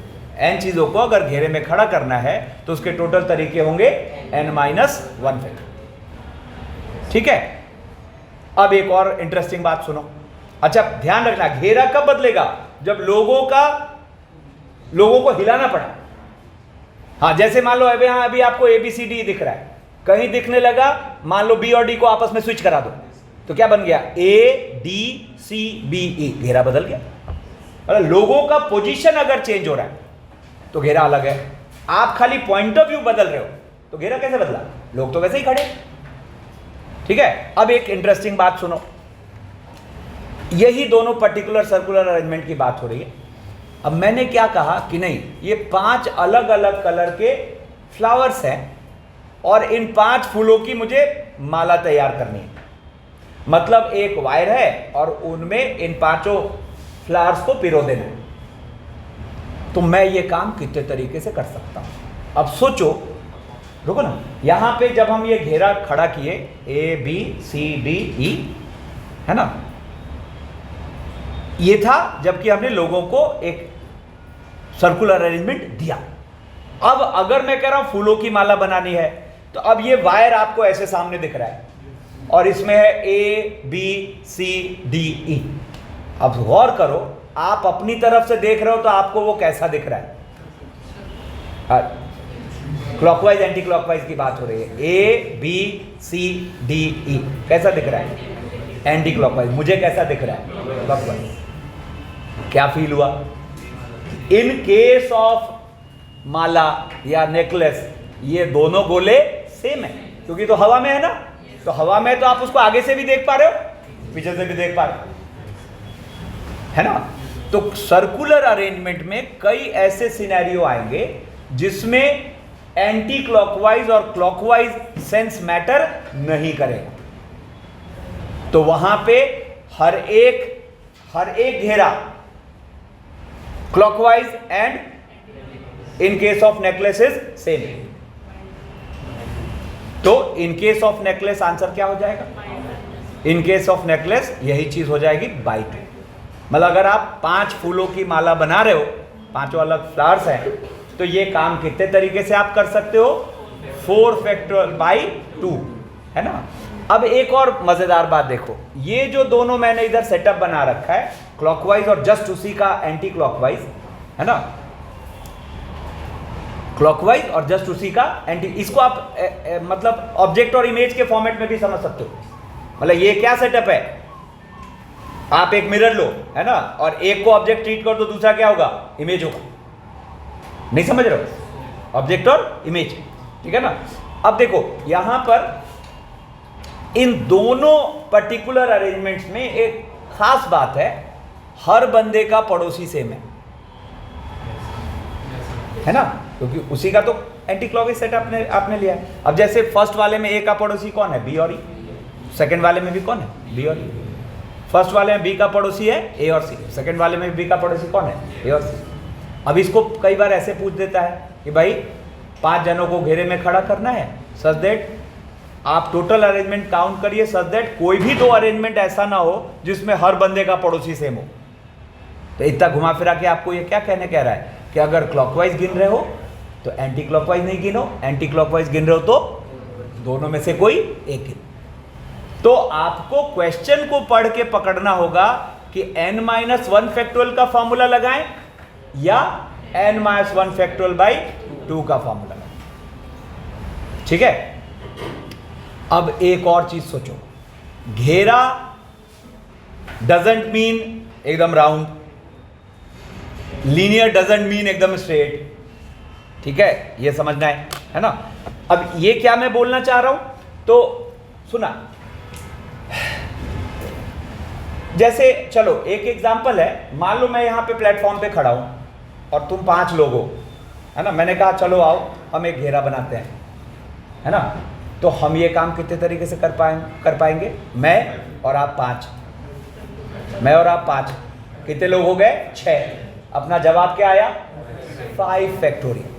n चीजों को अगर घेरे में खड़ा करना है तो उसके टोटल तरीके होंगे n माइनस 1 फैक्टोरियल। ठीक है। अब एक और इंटरेस्टिंग बात सुनो। अच्छा ध्यान रखना, घेरा कब बदलेगा, जब लोगों को हिलाना पड़ा। हाँ जैसे मान लो अभी आपको ABCD दिख रहा है, कहीं दिखने लगा, मान लो B और D को आपस में स्विच करा दो, तो क्या बन गया, ADCBE, घेरा बदल गया। मतलब लोगों का पोजीशन अगर चेंज हो रहा है तो घेरा अलग है। आप खाली पॉइंट ऑफ व्यू बदल रहे हो तो घेरा कैसे बदला, लोग तो वैसे ही खड़े। ठीक है। अब एक इंटरेस्टिंग बात सुनो, यही दोनों पर्टिकुलर सर्कुलर अरेंजमेंट की बात हो रही है। अब मैंने क्या कहा कि नहीं, ये 5 अलग अलग कलर के फ्लावर्स हैं और इन 5 फूलों की मुझे माला तैयार करनी है। मतलब एक वायर है और उनमें इन 5 फ्लावर्स को पिरो देना है। तो मैं ये काम कितने तरीके से कर सकता हूं। अब सोचो, रुको ना, यहां पे जब हम ये घेरा खड़ा किए ABCDE, है ना, ये था जबकि हमने लोगों को एक सर्कुलर अरेंजमेंट दिया। अब अगर मैं कह रहा हूं फूलों की माला बनानी है, तो अब ये वायर आपको ऐसे सामने दिख रहा है और इसमें है ABCDE। अब गौर करो, आप अपनी तरफ से देख रहे हो तो आपको वो कैसा दिख रहा है, क्लॉकवाइज एंटी क्लॉकवाइज की बात हो रही है। ABCDE कैसा दिख रहा है, एंटी क्लॉकवाइज। मुझे कैसा दिख रहा है, क्लॉकवाइज। क्या फील हुआ, इन केस ऑफ माला या नेकलेस ये दोनों गोले सेम है, क्योंकि तो हवा में है ना, तो हवा में तो आप उसको आगे से भी देख पा रहे हो, पीछे से भी देख पा रहे हो, है ना। तो सर्कुलर अरेंजमेंट में कई ऐसे सिनेरियो आएंगे जिसमें एंटी क्लॉकवाइज और क्लॉकवाइज सेंस मैटर नहीं करेगा। तो वहां पे हर एक घेरा clockwise and in case of necklaces same. तो in case of necklace answer क्या हो जाएगा, इन केस ऑफ नेकलेस यही चीज हो जाएगी बाई 2। मतलब अगर आप 5 फूलों की माला बना रहे हो, 5 अलग फ्लावर्स हैं, तो ये काम कितने तरीके से आप कर सकते हो, 4 फैक्टोरियल बाई 2, है ना। अब एक और मजेदार बात देखो, ये जो दोनों मैंने इधर सेटअप बना रखा है, क्लॉकवाइज और जस्ट उसी का एंटी क्लॉकवाइज, है ना, क्लॉकवाइज और जस्ट उसी का एंटी, इसको आप मतलब ऑब्जेक्ट और इमेज के फॉर्मेट में भी समझ सकते हो। मतलब ये क्या सेटअप है, आप एक मिरर लो, है ना, और एक को ऑब्जेक्ट ट्रीट कर दो, दूसरा क्या होगा, इमेज होगा। नहीं समझ रहे हो, ऑब्जेक्ट और इमेज, ठीक है ना। अब देखो यहां पर इन दोनों पर्टिकुलर अरेंजमेंट्स में एक खास बात है, हर बंदे का पड़ोसी सेम है ना, क्योंकि उसी का तो एंटी क्लॉकवाइज सेट आपने लिया है। अब जैसे फर्स्ट वाले में ए का पड़ोसी कौन है, बी और ई, सेकंड वाले में भी कौन है, बी और ई। फर्स्ट वाले में बी का पड़ोसी है ए और सी, सेकंड वाले में बी का पड़ोसी कौन है, ए और सी। अब इसको कई बार ऐसे पूछ देता है कि भाई 5 जनों को घेरे में खड़ा करना है, सच दैट आप टोटल अरेंजमेंट काउंट करिए, सच दैट कोई भी 2 अरेंजमेंट ऐसा ना हो जिसमें हर बंदे का पड़ोसी सेम हो। तो इतना घुमा फिरा के आपको ये क्या कहने कह रहा है कि अगर क्लॉकवाइज गिन रहे हो तो एंटी क्लॉकवाइज नहीं गिनो, एंटी क्लॉकवाइज गिन रहे हो तो दोनों में से कोई एक गिनो। तो आपको क्वेश्चन को पढ़ के पकड़ना होगा कि n-1 फैक्टोरियल का फॉर्मूला लगाएं या n-1 फैक्टोरियल बाई 2 का फॉर्मूला लगाएं। ठीक है। अब एक और चीज सोचो, घेरा डजंट मीन एकदम राउंड, लीनियर डजंट मीन एकदम स्ट्रेट। ठीक है, ये समझना है ना। अब ये क्या मैं बोलना चाह रहा हूं, तो सुना, जैसे चलो एक एग्जांपल है, मान लो मैं यहाँ पे प्लेटफॉर्म पे खड़ा हूँ और तुम 5 लोग हो, है ना। मैंने कहा चलो आओ हम एक घेरा बनाते हैं, है ना। तो हम ये काम कितने तरीके से कर पाएंगे? मैं और आप 5, मैं और आप 5, कितने लोग हो गए? 6। अपना जवाब क्या आया? 5 फैक्टोरियल।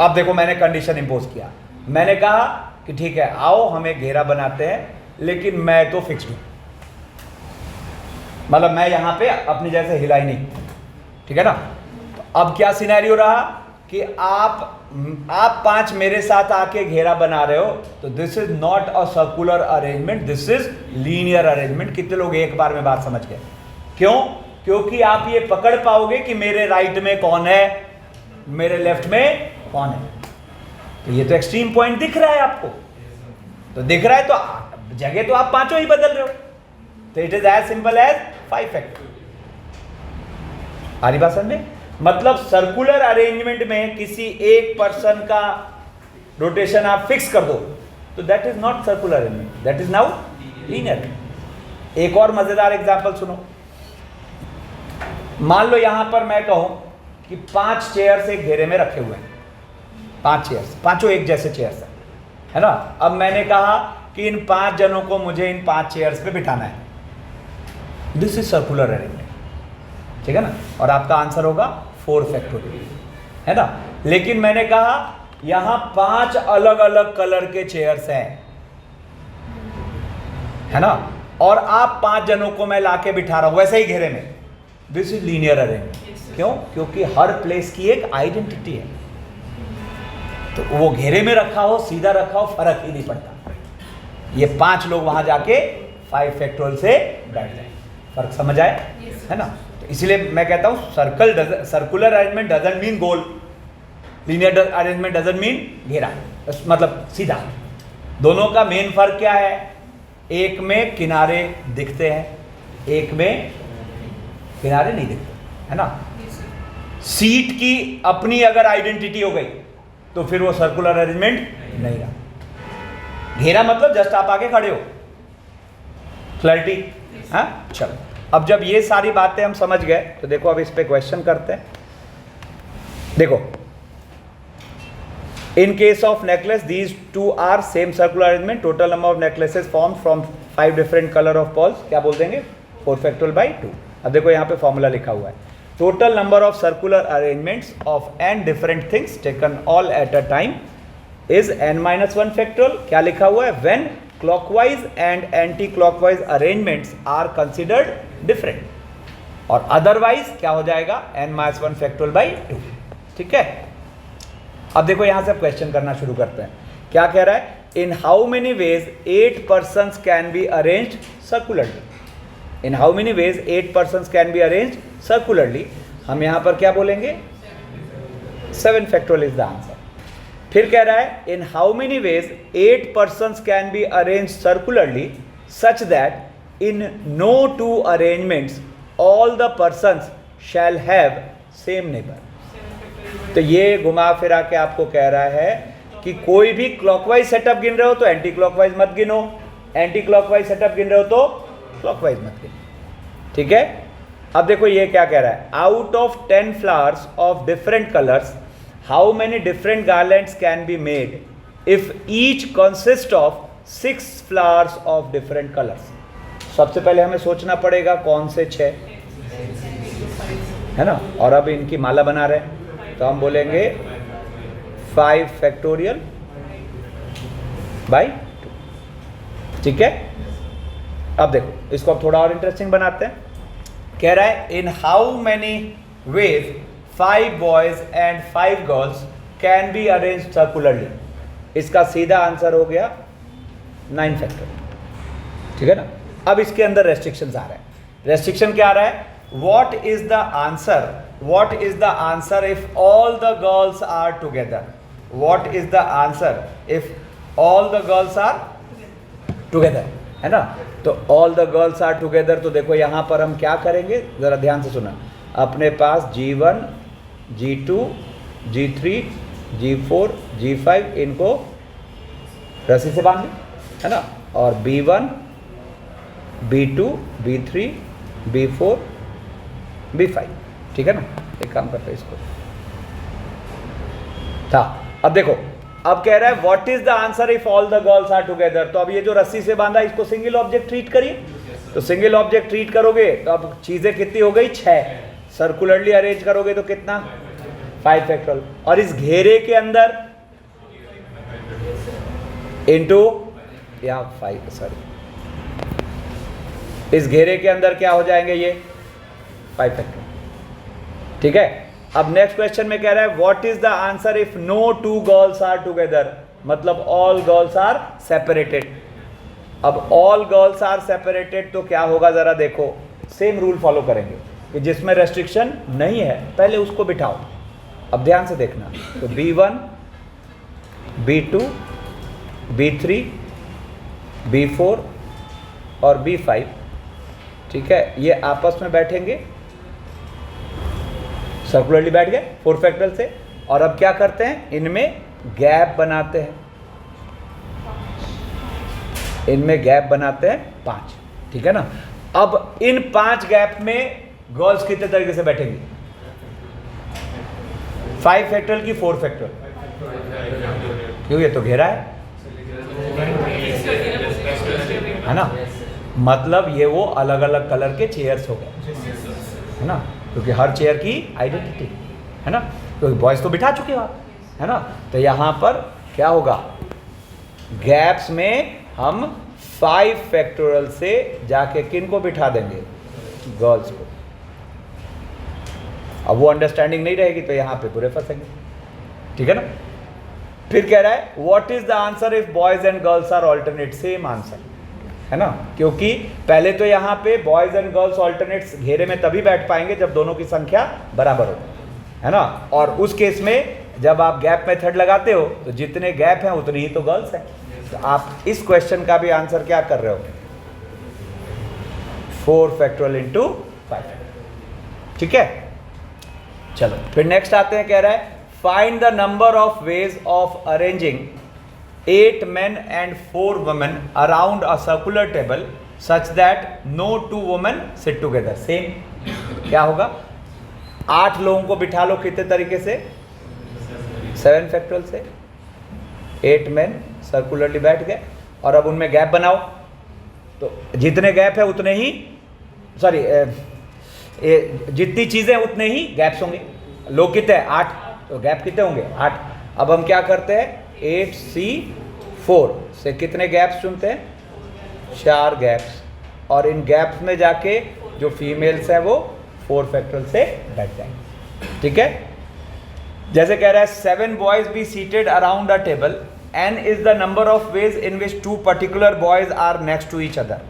अब देखो मैंने कंडीशन इंपोज किया, मैंने कहा कि ठीक है आओ हम एक घेरा बनाते हैं, लेकिन मैं तो फिक्स्ड हूं, मतलब मैं यहां पे अपनी जैसे हिला ही नहीं, ठीक है ना। तो अब क्या सिनेरियो रहा कि आप 5 मेरे साथ आके घेरा बना रहे हो, तो this is not a circular arrangement, this is linear arrangement. कितने लोग एक बार में बात समझ गए? क्यों? क्योंकि आप ये पकड़ पाओगे कि मेरे राइट में कौन है, मेरे लेफ्ट में कौन है। तो ये तो एक्सट्रीम पॉइंट दिख रहा है आपको, तो दिख रहा है तो जगह तो आप 5 ही बदल रहे हो। तो it is as simple as 5 factor. आ रही बात समझ में? मतलब सर्कुलर अरेंजमेंट में किसी एक पर्सन का रोटेशन आप फिक्स कर दो तो that is not circular arrangement, that is now linear. एक और मजेदार एग्जांपल सुनो। मान लो यहां पर मैं कहूं कि 5 चेयर्स एक घेरे में रखे हुए हैं, 5 चेयर्स, पांचों एक जैसे चेयर्स है ना। अब मैंने कहा कि इन 5 जनों को मुझे इन 5 चेयर्स पे बिठाना है, दिस इज सर्कुलर अरेंजमेंट, ठीक है ना। और आपका आंसर होगा 4 फैक्टोरियल, है ना। लेकिन मैंने कहा यहां 5 अलग अलग कलर के चेयर्स हैं, है ना, और आप 5 जनों को मैं लाके बिठा रहा हूं वैसे ही घेरे में, दिस इज लीनियर अरेंजमेंट। क्यों? क्योंकि हर प्लेस की एक आइडेंटिटी है, तो वो घेरे में रखा हो सीधा रखा हो फर्क ही नहीं पड़ता। ये 5 लोग वहां जाके 5 फैक्टोरियल से बैठ जाए, फर्क समझ आए? है ना। तो इसलिए मैं कहता हूं circular arrangement doesn't mean goal, linear arrangement doesn't mean घेरा, मतलब सीधा। दोनों का मेन फर्क क्या है? एक में किनारे दिखते हैं, एक में किनारे नहीं दिखते, है ना। सीट की अपनी अगर आइडेंटिटी हो गई तो फिर वो सर्कुलर अरेंजमेंट नहीं रहा। घेरा मतलब जस्ट आप आके खड़े हो, क्लैरिटी? हाँ चलो, अब जब ये सारी बातें हम समझ गए तो देखो अब इस पे क्वेश्चन करते हैं। देखो, in case of necklace these 2 are same circular arrangement, total number of necklaces form from 5 different colour of pearls, क्या बोल देंगे? 4 फैक्टोरियल बाई 2। अब देखो यहाँ पे फॉर्मूला लिखा हुआ है, total number of circular arrangements of n different things taken all at a time is n-1 factorial. क्या लिखा हुआ है? When clockwise and anti clockwise arrangements are considered different, और अदरवाइज क्या हो जाएगा? n-1 फैक्टोरियल बाई 2, ठीक है। अब देखो यहां से क्वेश्चन करना शुरू करते हैं। क्या कह रहा है? In how many ways 8 persons can be arranged circularly. In how many ways 8 persons can be arranged circularly. हम यहां पर क्या बोलेंगे? 7 फैक्टोरियल इज द आंसर। फिर कह रहा है in how many ways 8 persons can be arranged circularly such that in no 2 arrangements all the persons shall have same neighbour. तो ये घुमा फिरा के आपको कह रहा है कि कोई भी क्लॉकवाइज सेटअप गिन रहे हो तो एंटी क्लॉकवाइज मत गिनो, एंटी क्लॉकवाइज सेटअप गिन रहे हो तो क्लॉकवाइज मत गिनो, ठीक है। अब देखो ये क्या कह रहा है? Out of 10 flowers of different colours how many different garlands can be made if each consist of 6 flowers of different colours. सबसे पहले हमें सोचना पड़ेगा कौन से 6, है ना, और अब इनकी माला बना रहे हैं तो हम बोलेंगे 5 फैक्टोरियल बाई 2, ठीक है। अब देखो इसको अब थोड़ा और इंटरेस्टिंग बनाते हैं। कह रहा है in how many veg 5 boys and 5 girls can be arrange circularly. इसका सीधा आंसर हो गया 9 फैक्टोरियल, ठीक है ना। अब इसके अंदर रेस्ट्रिक्शंस आ रहे हैं। रेस्ट्रिक्शन क्या आ रहा है? What is the answer? What is the answer if all the girls are together? What is the answer if all the girls are together? है ना। तो all the girls are together, तो देखो यहाँ पर हम क्या करेंगे, जरा ध्यान से सुना। अपने पास G1, G2, G3, G4, G5 इनको रस्सी से बांध लें, है ना, और B1, B2, B3, B4, B5, ठीक है ना। एक काम करते हैं इसको था। अब देखो, अब कह रहा है what is the answer if all the girls are together. तो अब ये जो रस्सी से बांधा इसको सिंगल ऑब्जेक्ट ट्रीट करिए। तो सिंगल ऑब्जेक्ट ट्रीट करोगे तो अब चीजें कितनी हो गई, 6। सर्कुलरली अरेंज करोगे तो कितना, 5 फैक्टोरियल। और इस घेरे के अंदर इंटू या 5, सॉरी, इस घेरे के अंदर क्या हो जाएंगे ये 5 फैक्टोरियल, ठीक है। अब नेक्स्ट क्वेश्चन में कह रहा है what is the answer if no 2 girls are together, मतलब ऑल गर्ल्स आर सेपरेटेड। अब ऑल गर्ल्स आर सेपरेटेड तो क्या होगा, जरा देखो, सेम रूल फॉलो करेंगे कि जिसमें रेस्ट्रिक्शन नहीं है पहले उसको बिठाओ। अब ध्यान से देखना, तो B1, B2, B3, B4 और B5, ठीक है, ये आपस में बैठेंगे, सर्कुलरली बैठ गए 4 फैक्टोरियल से। और अब क्या करते हैं, इनमें गैप बनाते हैं, इनमें गैप बनाते हैं 5, ठीक है ना। अब इन 5 गैप में गर्ल्स कितने तरीके से बैठेंगी, 5 फैक्टोरियल की 4 फैक्टोरियल, क्यों, ये तो घेरा है ना। मतलब ये वो अलग अलग कलर के चेयर्स हो गए, है ना, क्योंकि हर चेयर की आइडेंटिटी है ना, क्योंकि बॉयज तो बिठा चुके हो आप, है ना। तो यहां पर क्या होगा, गैप्स में हम 5 फैक्टोरियल से जाके किन को बिठा देंगे, गर्ल्स को। अब वो अंडरस्टैंडिंग नहीं रहेगी तो यहां पे पूरे फंसेंगे, ठीक है ना। फिर कह रहा है what is the answer if boys and girls are alternate, same answer है ना, क्योंकि पहले तो यहाँ पे बॉयज एंड गर्ल्स ऑल्टरनेट्स घेरे में तभी बैठ पाएंगे जब दोनों की संख्या बराबर हो, है ना। और उस केस में जब आप गैप मेथड लगाते हो तो जितने गैप हैं उतनी ही तो गर्ल्स हैं। तो आप इस क्वेश्चन का भी आंसर क्या कर रहे हो, 4 फैक्टोरियल इंटू 5, ठीक है। चलो फिर नेक्स्ट आते हैं, कह रहा है find the number of ways of arranging 8 men and 4 women around a circular table such that no 2 women sit together. Same क्या होगा, 8 लोगों को बिठा लो कितने तरीके से, 7 फैक्टोरियल से। 8 men सर्कुलरली बैठ गए और अब उनमें गैप बनाओ, तो जितने गैप है उतने ही, सॉरी, जितनी चीजें उतने ही गैप्स होंगे। लोग कितने हैं, 8, तो गैप कितने होंगे, 8। अब हम क्या करते हैं, 8C4 से कितने गैप्स चुनते हैं, 4 गैप्स, और इन गैप्स में जाके जो फीमेल्स हैं वो 4 फैक्टोरियल से बैठ जाएंगे, ठीक है। जैसे कह रहा है 7 boys be seated around a table, n is the number of ways in which 2 particular boys are next to each other,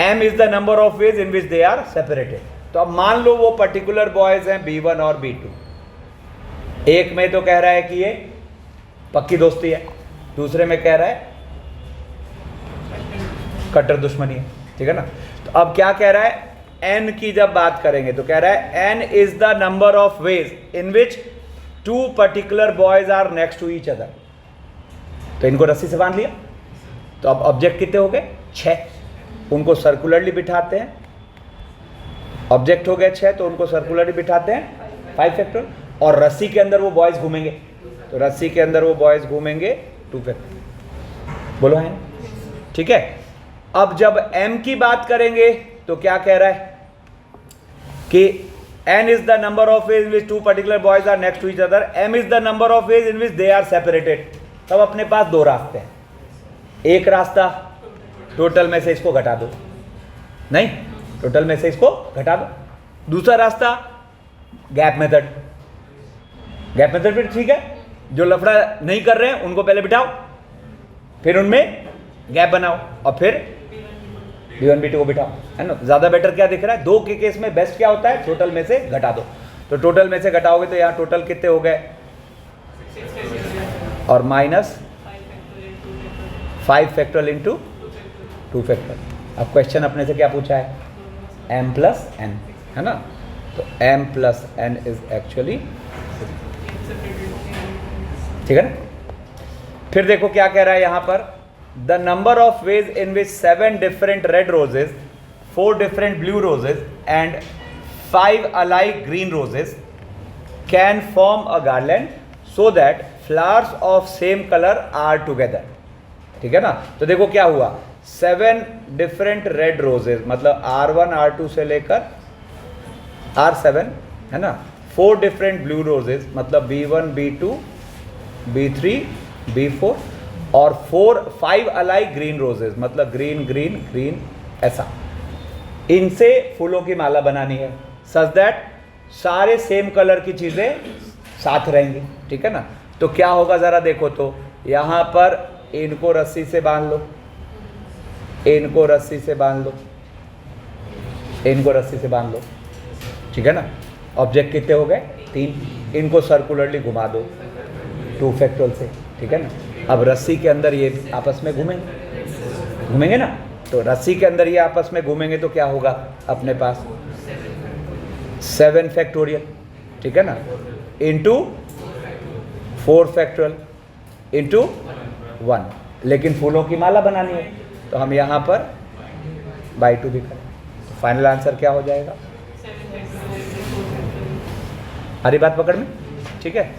m is the number of ways in which they are separated. तो अब मान लो वो particular boys हैं B1 और B2, एक में तो कह रहा है कि ये पक्की दोस्ती है, दूसरे में कह रहा है कट्टर दुश्मनी है, ठीक है ना। तो अब क्या कह रहा है, n की जब बात करेंगे तो कह रहा है n is the number of ways in which 2 particular boys are next to each other. तो इनको रस्सी से बांध लिया, तो अब ऑब्जेक्ट कितने हो गए, 6। उनको सर्कुलरली बिठाते हैं, ऑब्जेक्ट हो गए 6, तो उनको सर्कुलरली बिठाते हैं 5 फैक्टोरियल, और रस्सी के अंदर वो बॉयज घूमेंगे, तो रस्सी के अंदर वो बॉयज घूमेंगे 2 फैक्टोरियल, बोलो है, ठीक है। अब जब m की बात करेंगे तो क्या कह रहा है कि n is the number of ways in which 2 particular boys are next to each other, m is the number of ways in which they are separated. तब अपने पास 2 रास्ते हैं, एक रास्ता टोटल में से इसको घटा दो, नहीं, टोटल में से इसको घटा दो। दूसरा रास्ता गैप मेथड, गैप मेथड भी ठीक है, जो लफड़ा नहीं कर रहे हैं उनको पहले बिठाओ, फिर उनमें गैप बनाओ, और फिर B1 B2 को बिठाओ, है ना। ज़्यादा बेटर क्या दिख रहा है, 2 के केस में बेस्ट क्या होता है, टोटल में से घटा दो। तो टोटल में से घटाओगे तो यहाँ टोटल कितने हो गए, और माइनस 5 फैक्टोरियल इंटू 2 फैक्टोरियल। अब क्वेश्चन अपने से क्या पूछा है, m प्लस n, है ना। तो m plus n is actually, ठीक है ना। फिर देखो क्या कह रहा है यहाँ पर, the number of ways in which 7 different red roses, 4 different blue roses and 5 alike green roses can form a garland so that flowers of same colour are together. ठीक है ना। तो देखो क्या हुआ, 7 डिफरेंट रेड रोजेज मतलब R1 R2 से लेकर R7 है ना। 4 डिफरेंट ब्लू रोजेज मतलब B1 B2 B3 B4 और 5 अलाइक ग्रीन रोजेज मतलब ग्रीन ग्रीन ग्रीन, ऐसा इनसे फूलों की माला बनानी है सच दैट सारे सेम कलर की चीजें साथ रहेंगी। ठीक है ना। तो क्या होगा जरा देखो, तो यहां पर इनको रस्सी से बांध लो, इनको रस्सी से बांध लो, इनको रस्सी से बांध लो। ठीक है ना। ऑब्जेक्ट कितने हो गए, 3। इनको सर्कुलरली घुमा दो 2 फैक्टोरियल से। ठीक है ना। अब रस्सी के अंदर ये आपस में घूमेंगे ना, तो रस्सी के अंदर ये आपस में घूमेंगे तो क्या होगा, अपने पास 7 फैक्टोरियल। ठीक है ना, इंटू 4 फैक्टोरियल इंटू 1। लेकिन फूलों की माला बनानी है तो हम यहाँ पर बाई 2 भी करें, तो फाइनल आंसर क्या हो जाएगा। हरी बात पकड़ में। ठीक है,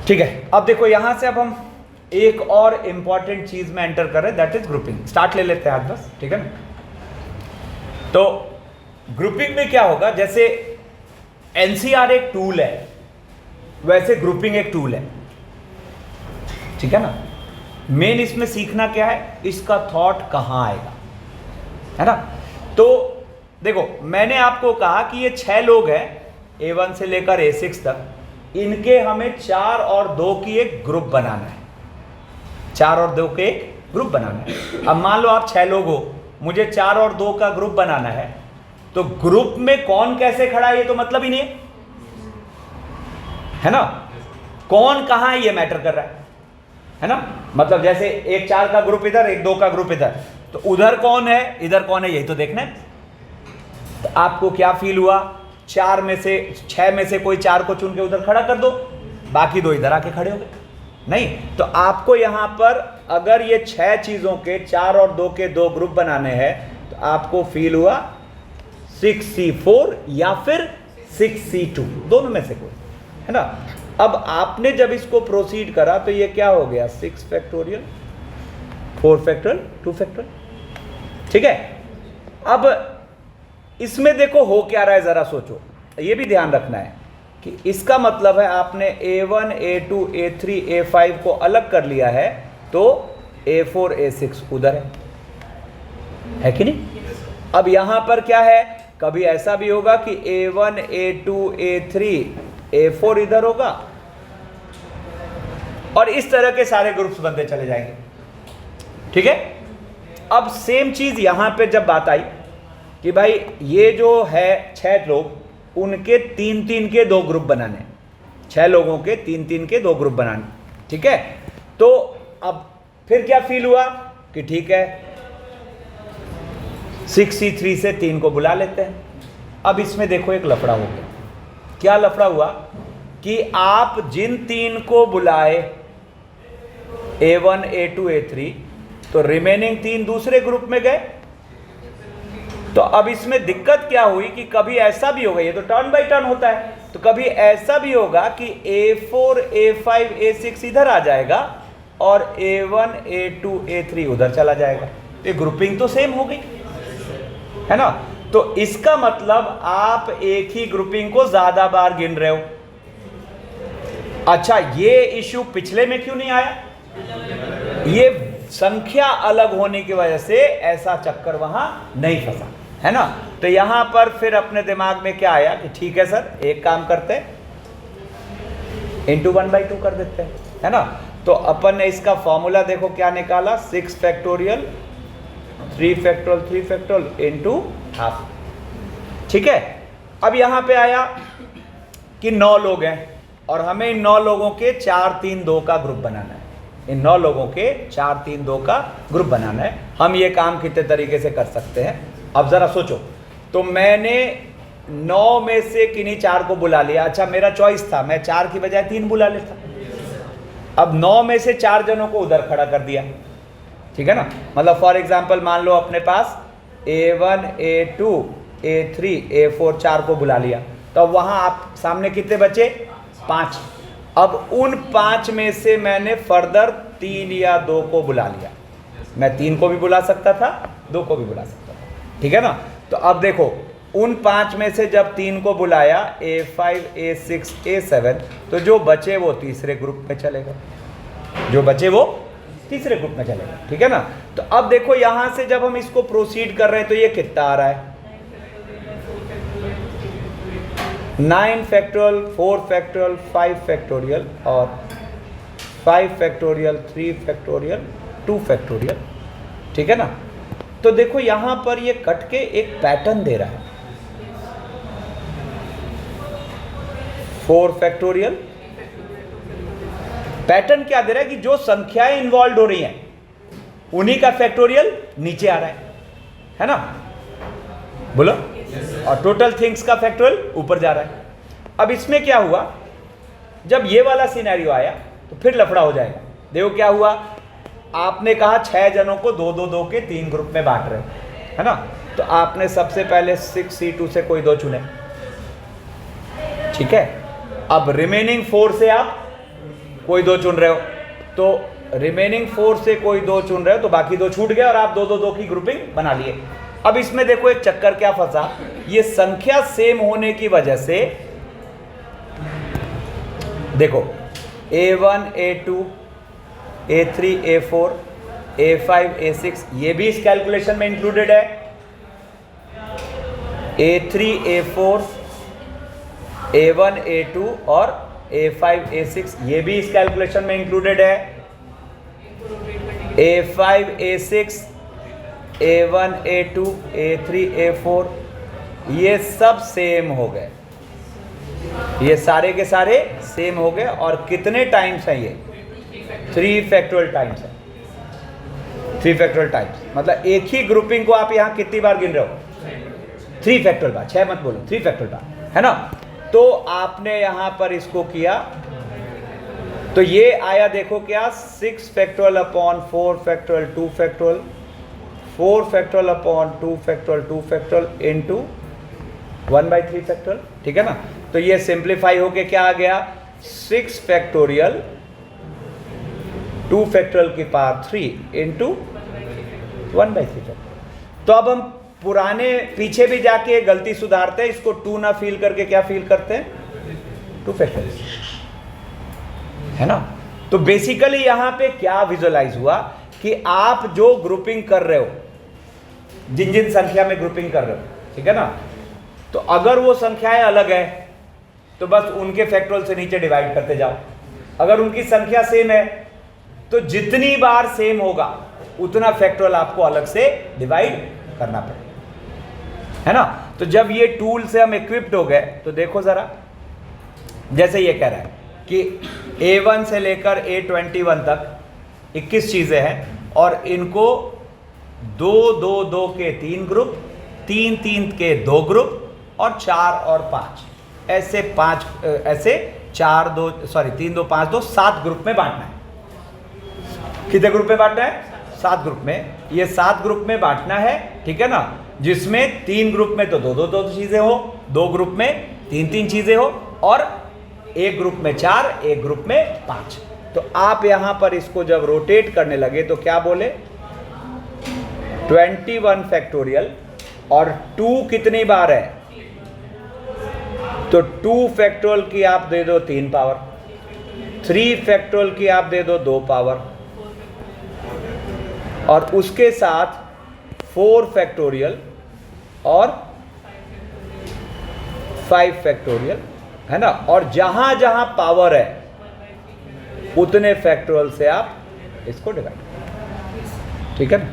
ठीक है। अब देखो यहां से अब हम एक और इंपॉर्टेंट चीज में एंटर कर रहे हैं, दैट इज ग्रुपिंग। स्टार्ट ले लेते हैं हाथ बस। ठीक है ना। तो ग्रुपिंग में क्या होगा, जैसे एनसीआर एक टूल है वैसे ग्रुपिंग एक टूल है। ठीक है ना। मेन इसमें सीखना क्या है, इसका थॉट कहां आएगा, है ना। तो देखो मैंने आपको कहा कि ये 6 लोग हैं A1 से लेकर A6 तक, इनके हमें 4 और 2 की एक ग्रुप बनाना है, 4 और 2 के एक ग्रुप बनाना है। अब मान लो आप 6 लोग हो, मुझे 4 और 2 का ग्रुप बनाना है, तो ग्रुप में कौन कैसे खड़ा है ये तो मतलब ही नहीं है ना। कौन कहां है ये मैटर कर रहा है ना। मतलब जैसे एक 4 का ग्रुप इधर, एक 2 का ग्रुप इधर, तो उधर कौन है इधर कौन है यही तो देखना है। तो आपको क्या फील हुआ, 6 में से कोई 4 को चुन के उधर खड़ा कर दो, बाकी 2 इधर आके खड़े हो गए। नहीं, तो आपको यहां पर अगर ये 6 चीजों के 4 और 2 के 2 ग्रुप बनाने हैं तो आपको फील हुआ 6C4 या फिर 6C2, दोनों में से कोई, है ना। अब आपने जब इसको प्रोसीड करा तो ये क्या हो गया, 6 फैक्टोरियल 4 फैक्टोरियल 2 फैक्टोरियल। ठीक है। अब इसमें देखो हो क्या रहा है, जरा सोचो, ये भी ध्यान रखना है कि इसका मतलब है आपने A1 A2 A3 A5 को अलग कर लिया है तो A4 A6 उधर है कि नहीं। अब यहां पर क्या है, कभी ऐसा भी होगा कि A1 A2 A3 A4 इधर होगा और इस तरह के सारे ग्रुप्स बनते चले जाएंगे। ठीक है। अब सेम चीज यहां पे जब बात आई कि भाई ये जो है 6 लोग, उनके 3-3 के 2 ग्रुप बनाने, 6 लोगों के 3-3 के 2 ग्रुप बनाने। ठीक है। तो अब फिर क्या फील हुआ कि ठीक है 6C3 से 3 को बुला लेते हैं। अब इसमें देखो एक लफड़ा हो गया। क्या लफड़ा हुआ कि आप जिन 3 को बुलाए A1 A2 A3, तो रिमेनिंग 3 दूसरे ग्रुप में गए। तो अब इसमें दिक्कत क्या हुई कि कभी ऐसा भी होगा, ये तो टर्न बाय टर्न होता है, तो कभी ऐसा भी होगा कि A4 A5 A6 इधर आ जाएगा और A1 A2 A3 उधर चला जाएगा। ये ग्रुपिंग तो सेम हो गई, है ना। तो इसका मतलब आप एक ही ग्रुपिंग को ज्यादा बार गिन रहे हो। अच्छा, ये इश्यू पिछले में क्यों नहीं आया, ये संख्या अलग होने की वजह से ऐसा चक्कर वहां नहीं फंसा, है ना। तो यहां पर फिर अपने दिमाग में क्या आया कि ठीक है सर, एक काम करते हैं, इंटू 1/2 कर देते हैं, है ना। तो अपन ने इसका फॉर्मूला देखो क्या निकाला, 6 factorial 3 factorial 3 factorial into half. ठीक है। अब यहां पे आया कि 9 लोग हैं और हमें इन 9 लोगों के 4-3-2 का ग्रुप बनाना है। इन 9 लोगों के 4-3-2 का ग्रुप बनाना है। हम ये काम कितने तरीके से कर सकते हैं, अब जरा सोचो। तो मैंने 9 में से किन्हीं 4 को बुला लिया। अच्छा, मेरा चॉइस था, मैं 4 की बजाय 3 बुला लेता, अब 9 में से 4 जनों को उधर खड़ा कर दिया, ठीक है ना। मतलब फॉर एग्जाम्पल मान लो अपने पास A1 A2 A3 A4 4 को बुला लिया, तो अब वहाँ आप सामने कितने बचे? 5। अब उन 5 में से मैंने फर्दर 3 या 2 को बुला लिया। मैं 3 को भी बुला सकता था, 2 को भी बुला सकता था, ठीक है ना। तो अब देखो उन 5 में से जब 3 को बुलाया A5 A6 A7, तो जो बचे वो तीसरे ग्रुप में चले गए, जो बचे वो तीसरे ग्रुप में चले गए, ठीक है ना। तो अब देखो यहां से जब हम इसको प्रोसीड कर रहे हैं तो ये कितना आ रहा है? 9 फैक्टोरियल 4 फैक्टोरियल 5 फैक्टोरियल और 5 फैक्टोरियल 3 फैक्टोरियल 2 फैक्टोरियल, ठीक है ना। तो देखो यहां पर ये कट के एक पैटर्न दे रहा है। 4 फैक्टोरियल पैटर्न क्या दे रहा है कि जो संख्याएं इन्वॉल्व हो रही हैं उन्हीं का फैक्टोरियल नीचे आ रहा है ना, बोलो। और टोटल थिंग्स का फैक्टोरियल ऊपर जा रहा है। अब इसमें क्या हुआ, जब ये वाला सिनेरियो आया तो फिर लफड़ा हो जाएगा। देखो क्या हुआ, आपने कहा 6 जनों को 2-2-2 के 3 ग्रुप में बांट रहे है ना। तो आपने सबसे पहले 6C2 से कोई 2 चुने, ठीक है। अब रिमेनिंग 4 से आप कोई 2 चुन रहे हो, तो रिमेनिंग 4 से कोई 2 चुन रहे हो तो बाकी 2 छूट गए और आप 2-2-2 की ग्रुपिंग बना लिए। अब इसमें देखो एक चक्कर क्या फंसा, ये संख्या सेम होने की वजह से देखो A1 A2 A3 A4 A5 A6 ये भी इस कैलकुलेशन में इंक्लूडेड है। A3 A4 A1 A2 और A5 A6 ये भी इस कैलकुलेशन में इंक्लूडेड है। A5 A6 A1 A2 A3 A4 ये सब सेम हो गए, ये सारे के सारे सेम हो गए। और कितने टाइम्स हैं ये? 3 फैक्टोरियल टाइम्स है। 3 फैक्टोरियल टाइम्स मतलब एक ही ग्रुपिंग को आप यहां कितनी बार गिन रहे हो? 3 फैक्टोरियल बार, 6 मत बोलो, 3 फैक्टोरियल बार, है ना। तो आपने यहां पर इसको किया तो ये आया, देखो क्या, 6 factorial upon 4 factorial 2 factorial 4 factorial upon 2 factorial 2 factorial into 1/3 factorial, ठीक है ना। तो ये सिंप्लीफाई होके क्या आ गया, 6 फैक्टोरियल 2 फैक्टोरियल की पावर 3 इंटू 1/3 फैक्टोरियल। तो अब हम पुराने पीछे भी जाके गलती सुधारते हैं, इसको 2 ना फील करके क्या फील करते हैं, 2 फैक्टोरियल, है ना। तो बेसिकली यहां पे क्या विजुअलाइज हुआ कि आप जो ग्रुपिंग कर रहे हो, जिन जिन संख्या में ग्रुपिंग कर रहे हो, ठीक है ना, तो अगर वो संख्याएं अलग है तो बस उनके फैक्टोरियल से नीचे डिवाइड करते जाओ। अगर उनकी संख्या सेम है तो जितनी बार सेम होगा उतना फैक्टोरियल आपको अलग से डिवाइड करना पड़ेगा, है ना। तो जब ये टूल से हम इक्विप्ड हो गए तो देखो जरा, जैसे ये कह रहा है कि A1 से लेकर A21 तक 21 चीजें हैं और इनको 2-2-2 के 3 ग्रुप, 3-3 के 2 ग्रुप और 4 और 5 ऐसे 3-2-5-2 7 ग्रुप में बांटना है। कितने ग्रुप में बांटना है? 7 ग्रुप में। ये 7 ग्रुप में बांटना है, ठीक है ना, जिसमें 3 ग्रुप में तो 2-2-2 चीजें हो, 2 ग्रुप में 3-3 चीजें हो और एक ग्रुप में 4, एक ग्रुप में 5। तो आप यहां पर इसको जब रोटेट करने लगे तो क्या बोले, 21 फैक्टोरियल और 2 कितनी बार है, तो 2 फैक्टोरियल की आप दे दो 3 पावर, 3 फैक्टोरियल की आप दे दो 2 पावर और उसके साथ 4 फैक्टोरियल और 5 फैक्टोरियल, है ना। और जहां जहां पावर है उतने फैक्टोरियल से आप इसको डिवाइड, ठीक है ना।